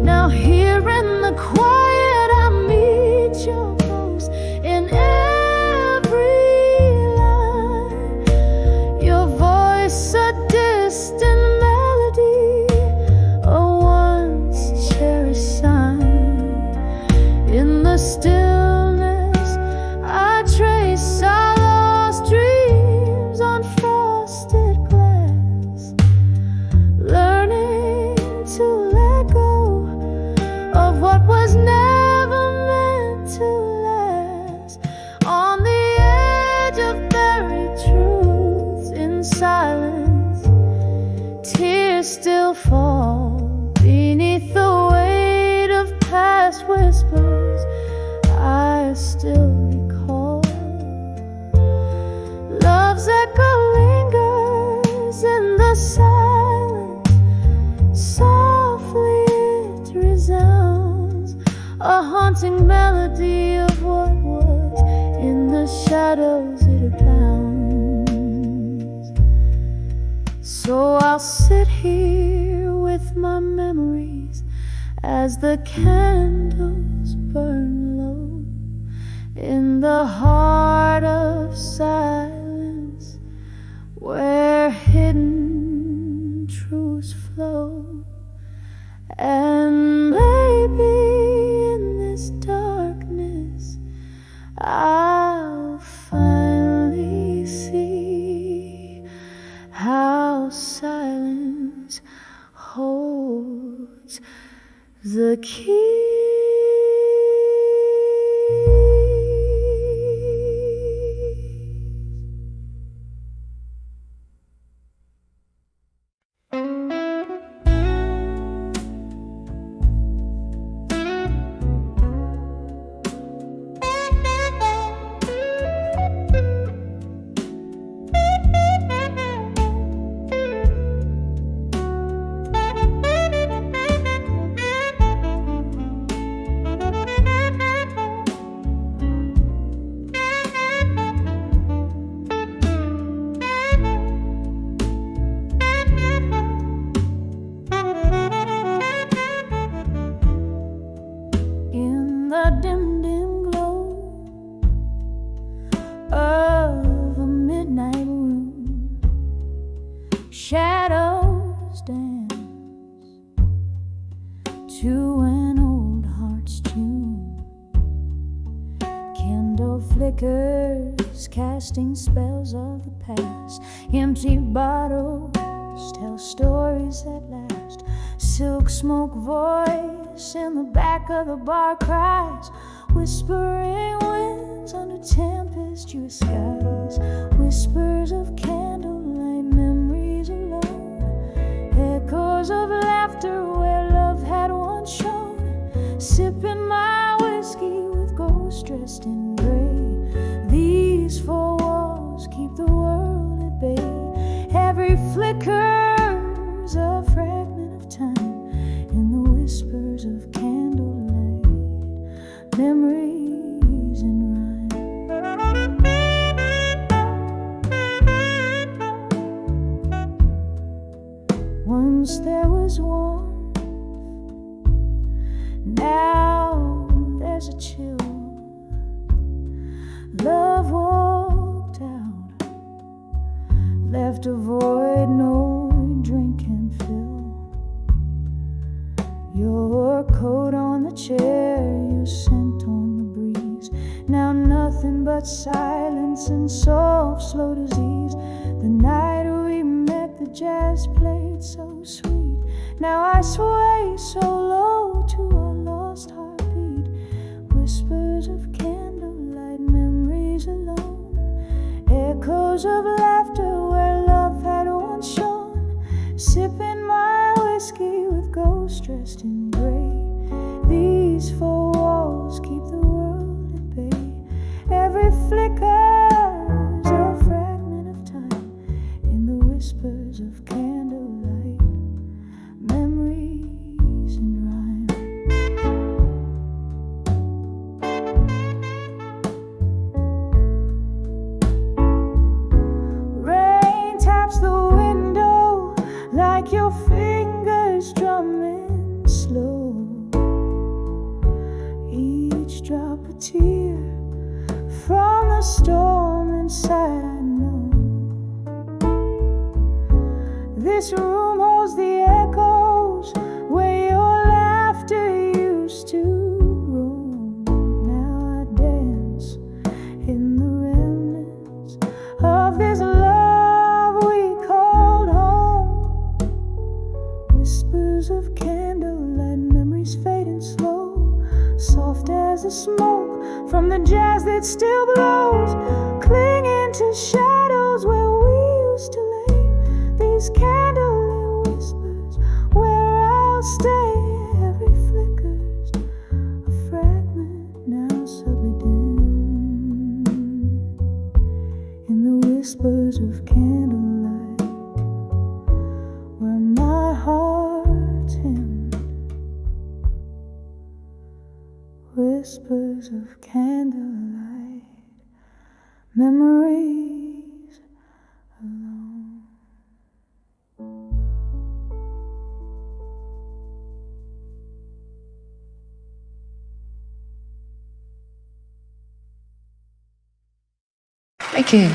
Now here in the quiet I meet your ghost in every line. Your voice a distant melody, a once cherished sign. In the stillness I trace our lost dreams on frosted glass, learning to let go of what was never meant to last. On the edge of buried truths in silence, tears still fall beneath the weight of past whispers I still recall. Love's echo lingers in the silence, softly it resounds, a haunting melody of what was. In the shadows it abounds. So I'll sit here with my memories as the candles burn low, in the heart of silence, where hidden truths flow. And maybe in this darkness I'll finally see how silence holds the key. In the dim, dim glow of a midnight room, shadows dance to an old heart's tune. Candle flickers casting spells of the past. Empty bottles tell stories at last. Silk smoke voice in the back of the bar cries, whispering winds under tempestuous skies. Whispers of candlelight, memories alone, echoes of laughter where love had once shone. Sipping my whiskey with ghosts dressed in gray. These four walls keep the world at bay. Every flicker's a fragment of time in the whispers of candlelight, memories in rhyme. Love walked out, left a void no drink can fill. Your coat on the chair, your scent on the breeze. Now nothing but silence and soft, slow disease. The night we met, the jazz played so sweet. Now I sway so low to our lost heartbeat. Whispers of candlelight, memories alone. Echoes of laughter where love had once shone. Sipping my whiskey with ghosts dressed in gray. These four walls keep the world at bay. Every flicker's a fragment of time in the whispers of candlelight, memories in rhyme. Rain taps the window like your fingers drumming slow. Each drop a tear from the storm inside, I know. This room holds the echoes where your laughter used to roam. Now I dance in the remnants of this love we called home. Whispers of candlelight, memories fading slow, soft as the smoke from the jazz that still blows, clinging to shadows where we used to lay. These candlelit whispers where I'll stay. Every flicker's a fragment now subtly dim in the whispers of candlelight where my heart's hymned. Whispers of candlelight, memories alone. Thank you.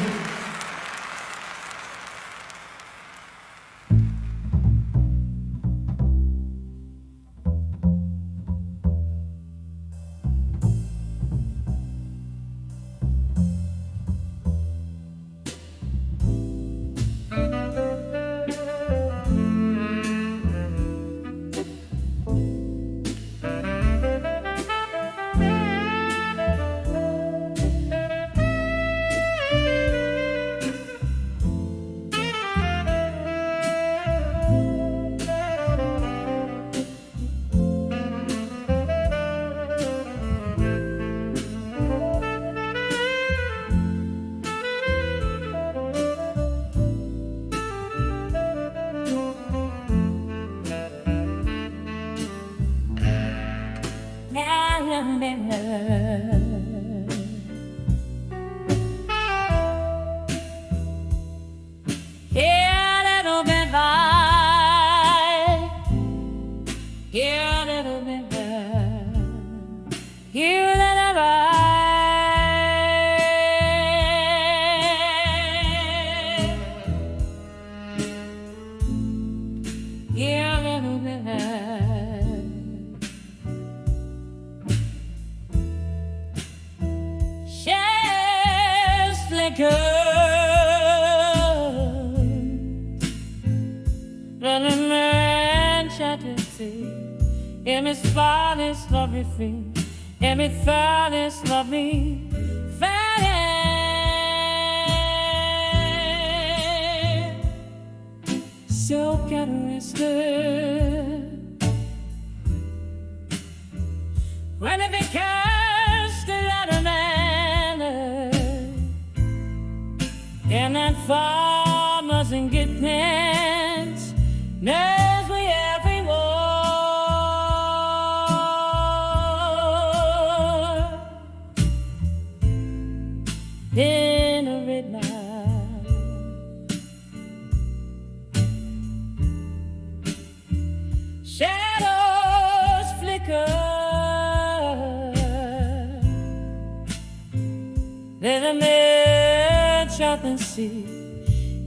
Let a man shop and see.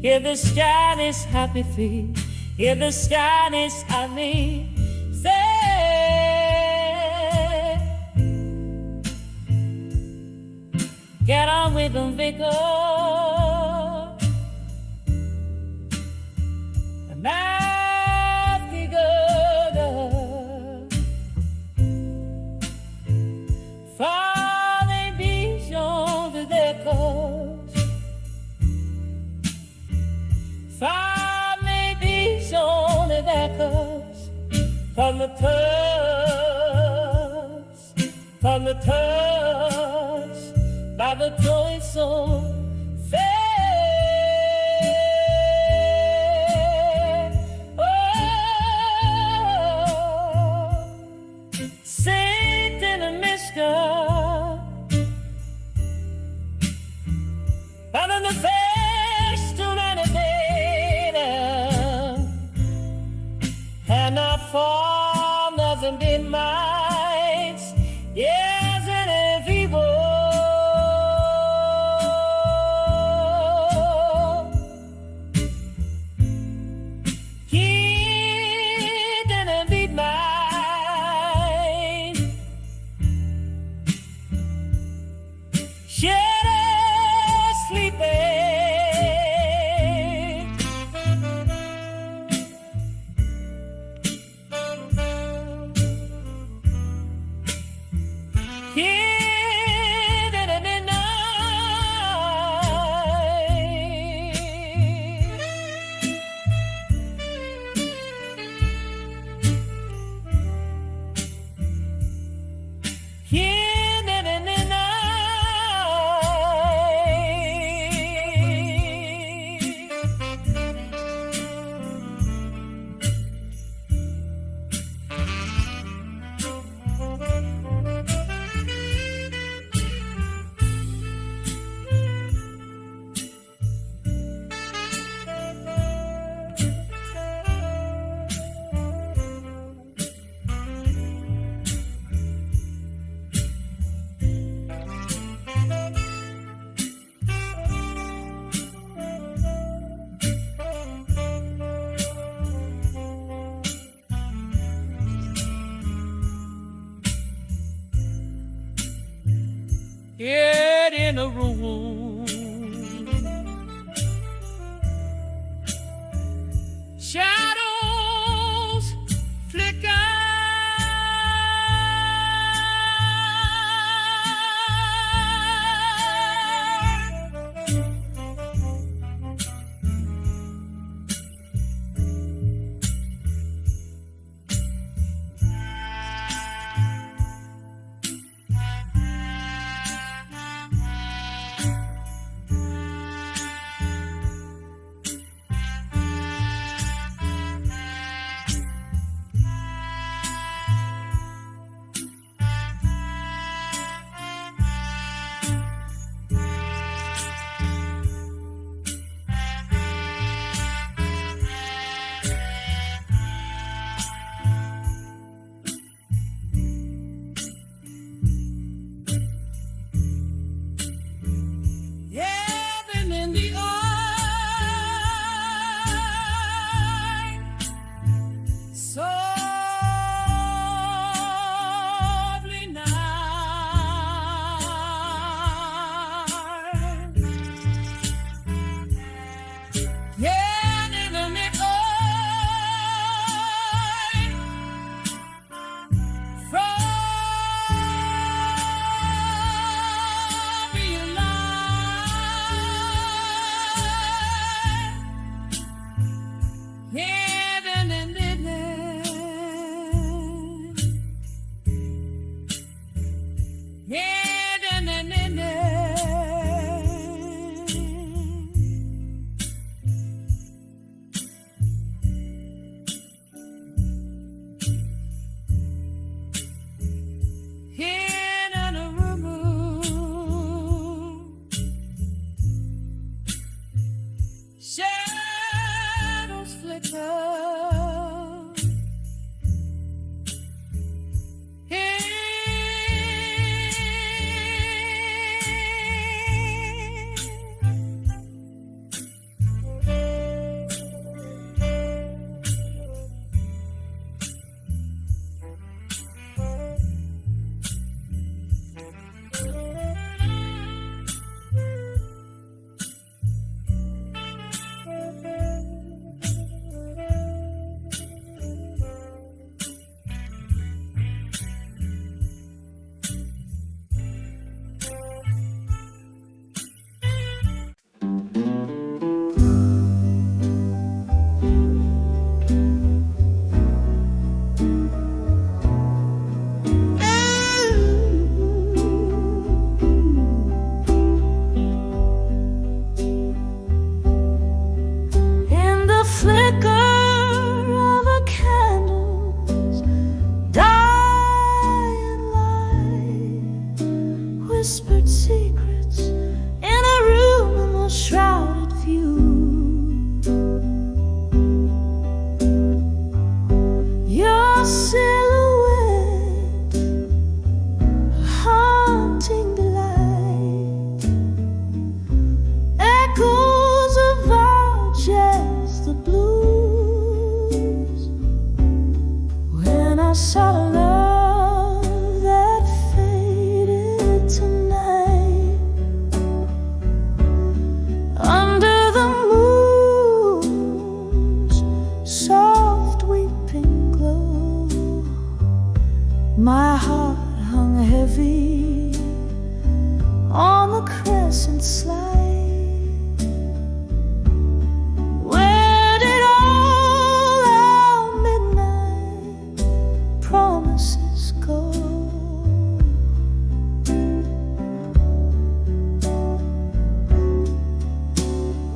Hear the sky is happy feet. Hear the sky is happy. Say, get on with them, Vicar. From the touch by the toy so fair. Oh, Saint in a Miska, under the face to renovator, and not for nothing been mine. Yes, and if he was, he didn't beat mine. Shadow sleeping, hid in the midnight. Hid in the midnight. Get in a room, shadows flicker.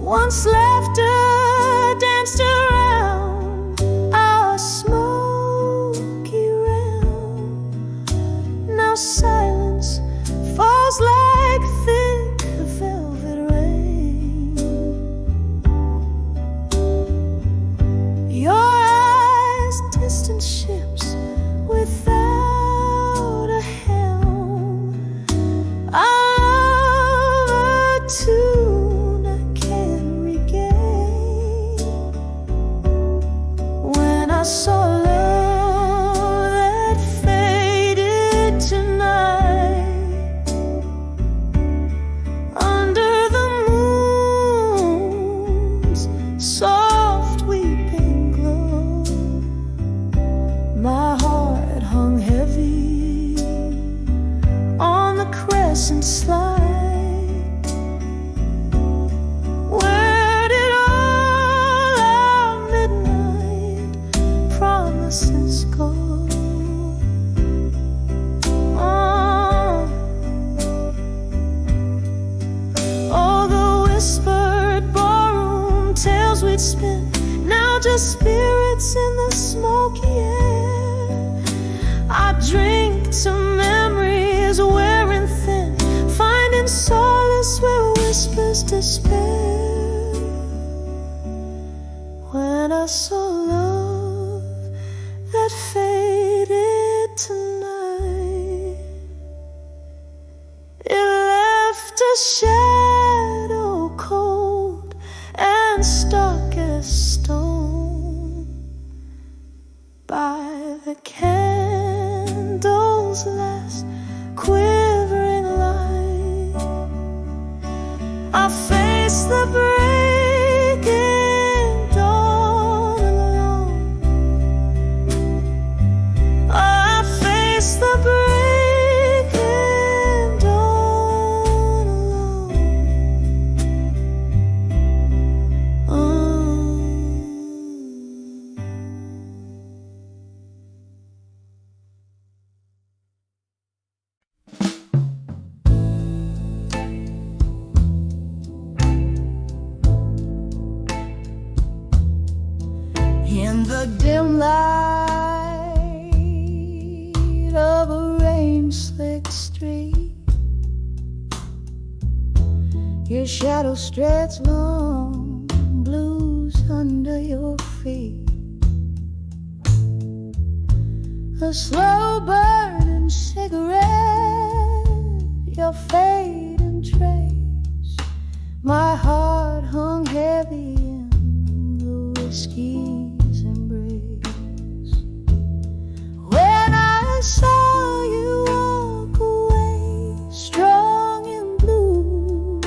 Once laughter danced around our smoky realm. Now silence falls like thick velvet rain. Your eyes, distant ships without a helm. Our tune I can't regain. When I saw love that faded tonight, under the moon's soft weeping glow, my heart hung heavy on the crescent slide. Where did all our midnight promises go? Oh, the whispered ballroom tales we'd spin, now just spirits in the smoky air. I drink to memories wearing thin, finding solace where whispers despair. When I saw love that faded tonight, it left a shadow cold and stark as stone by the candle's last quivering light. I face the breaking dawn alone. I face the breaking dawn alone. In the dim light of a rain-slicked street, your shadow stretched long, blues under your feet. A slow burning cigarette, your fading trace. My heart hung heavy in the whiskey's embrace. When I saw you walk away, strong and blue,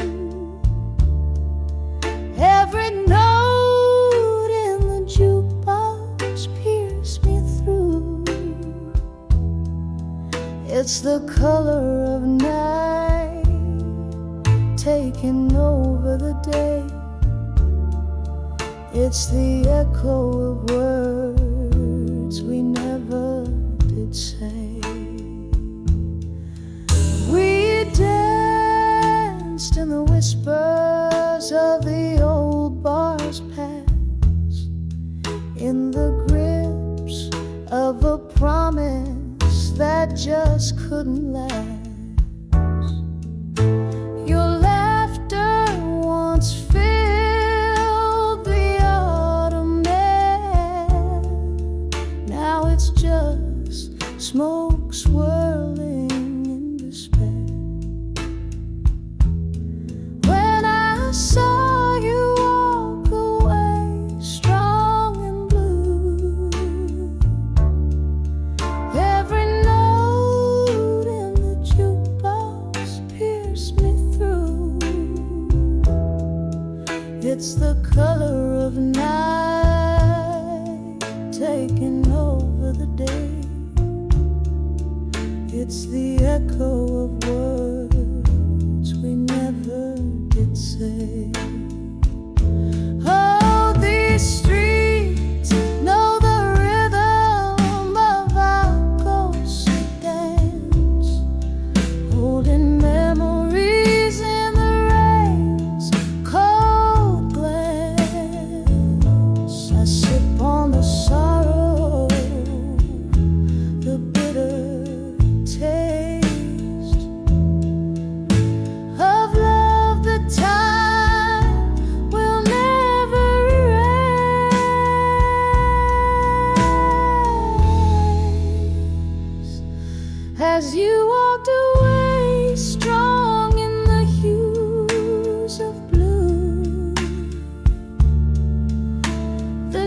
every note in the jukebox pierced me through. It's the color of night taking over the day. It's the echo of words we never did say. We danced in the whispers of the old bar's past, in the grips of a promise that just couldn't last. Your laughter once filled the autumn air. Now it's just smoke swirling in despair. When I saw you walk away, strong and blue, every note in the jukebox pierced me through. It's the color of night taking over the day. It's the echo of words we never did say. Oh, these streets know the rhythm of our ghostly dance, holding memories in the rain's cold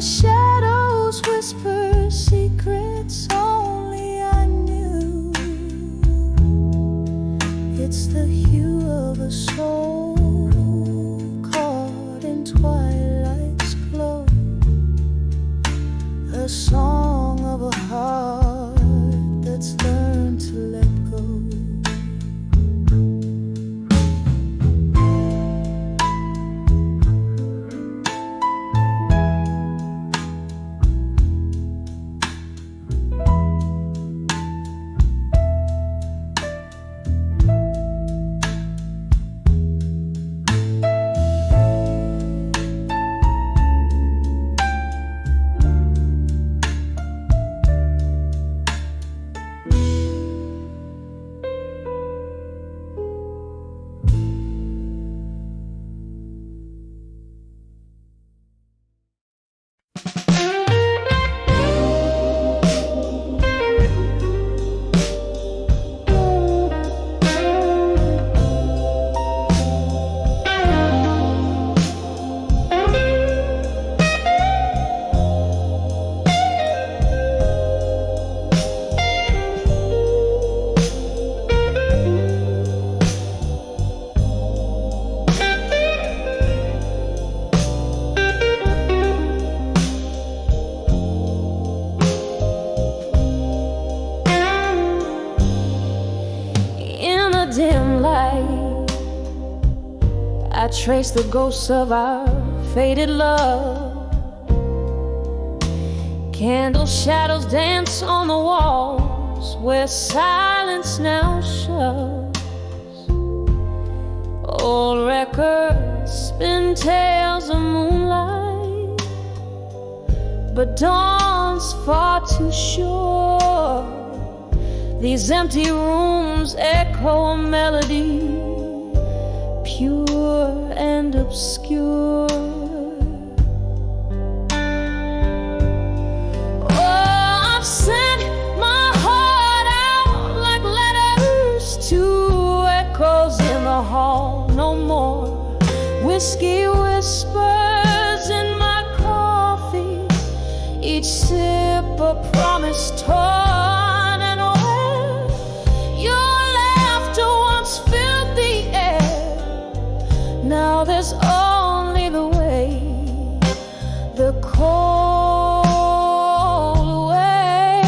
shadows whisper secrets only I knew. It's the hue of a soul caught in twilight's glow, a song of a heart that's learned to let go. Dim light, I trace the ghosts of our faded love. Candle shadows dance on the walls where silence now shows. Old records spin tales of moonlight, but dawn's far too short. These empty rooms echo a melody, pure and obscure. Oh, I've sent my heart out like letters to echoes in the hall. No more whiskey whispers in my coffee, each sip a promise torn. Now there's only the way, the cold way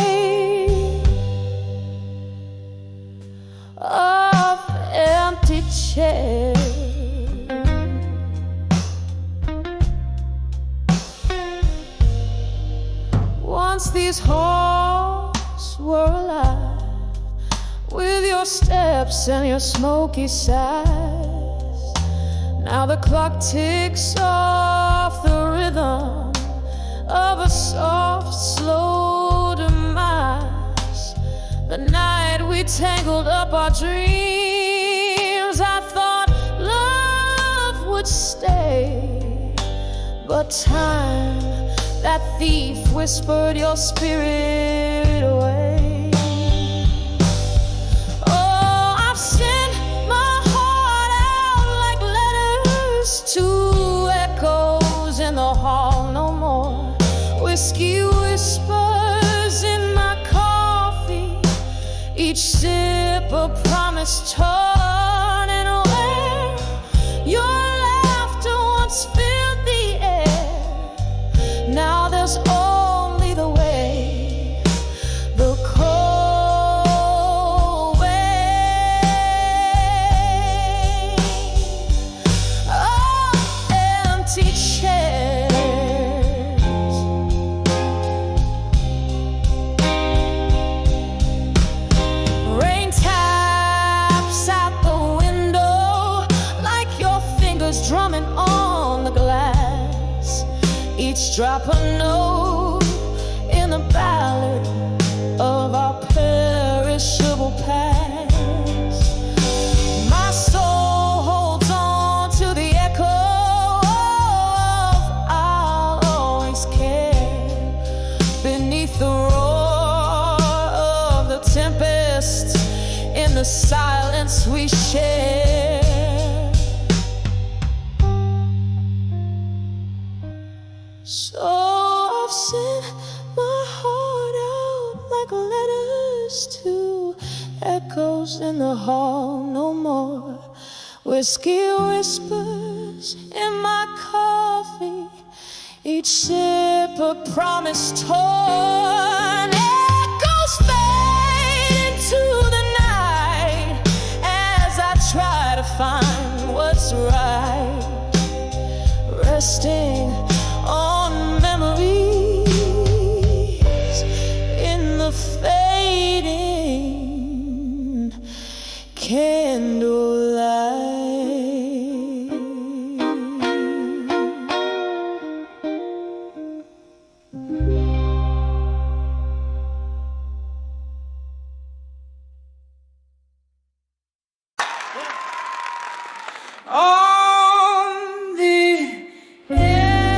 of empty chairs. Once these halls were alive with your steps and your smoky sighs. Now the clock ticks off the rhythm of a soft, slow demise. The night we tangled up our dreams, I thought love would stay. But time, that thief, whispered your spirit away. Two echoes in the hall, no more whiskey whispers in my coffee, each sip a promise torn and away. Your laughter once filled the air. Now there's only the way, the cold way of empty chairs. Rain taps out the window like your fingers drumming on the glass, each drop a note in the ballad of our perishable past. My soul holds on to the echo of I'll always care beneath the roar of the tempest in the silence we share. So I've sent my heart out like letters to echoes in the hall. No more whiskey whispers in my coffee, each sip a promise torn. Echoes fade into the night as I try to find what's right, resting on memories in the fading candlelight. On the edge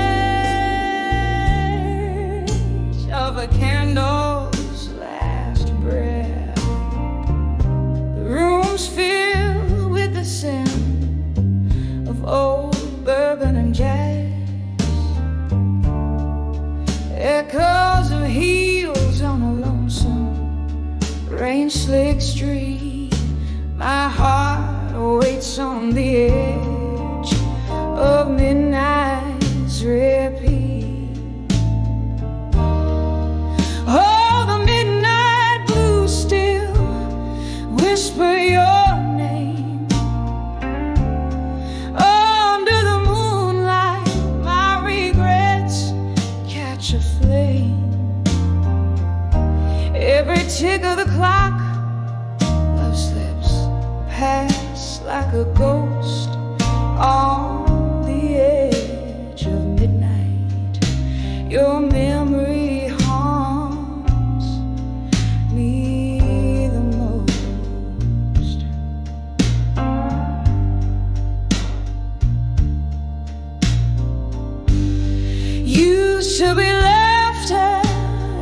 of a candle's last breath, the room's filled with the scent of old bourbon and jazz, echoes of heels on a lonesome rain-slick street. My heart waits on the edge of midnight's repeat. Oh, the midnight blue still whisper your name. Under the moonlight, my regrets catch a flame. Every tick of the clock, love slips past like a ghost on the edge of midnight. Your memory haunts me the most. Used to be left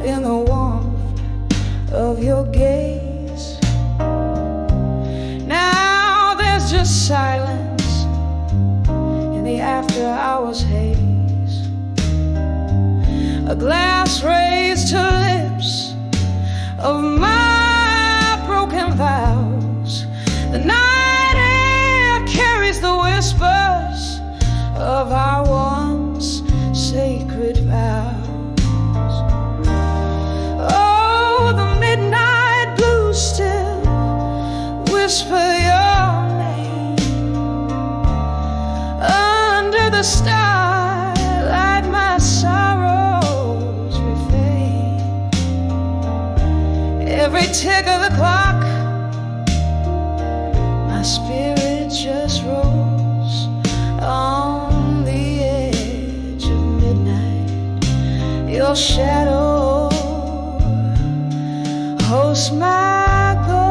in the warmth of your gaze. Silence in the after-hours haze. A glass raised to lips of my broken vows. The night air carries the whispers of our once sacred vows. Oh, the midnight blue still whisper the starlight, my sorrows refade. Every tick of the clock, my spirit just rolls on the edge of midnight. Your shadow hosts my goal.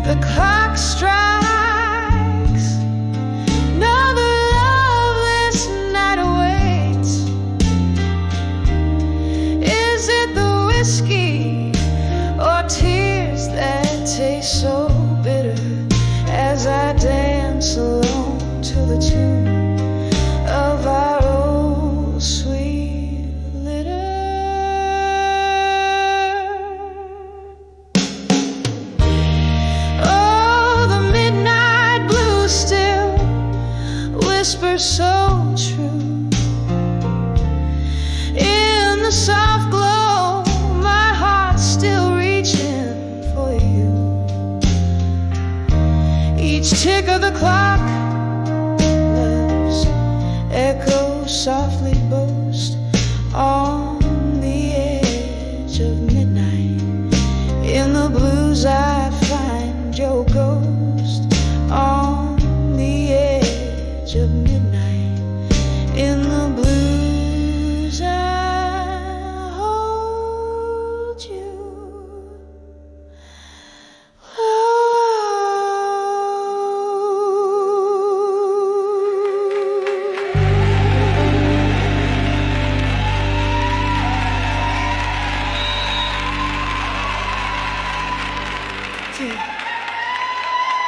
The clock strikes, another loveless night awaits. Is it the whiskey or tears that taste so bitter as I dance alone to the tune of our old sweet litter? Whisper so true in the soft glow, my heart's still reaching for you. Each tick of the clock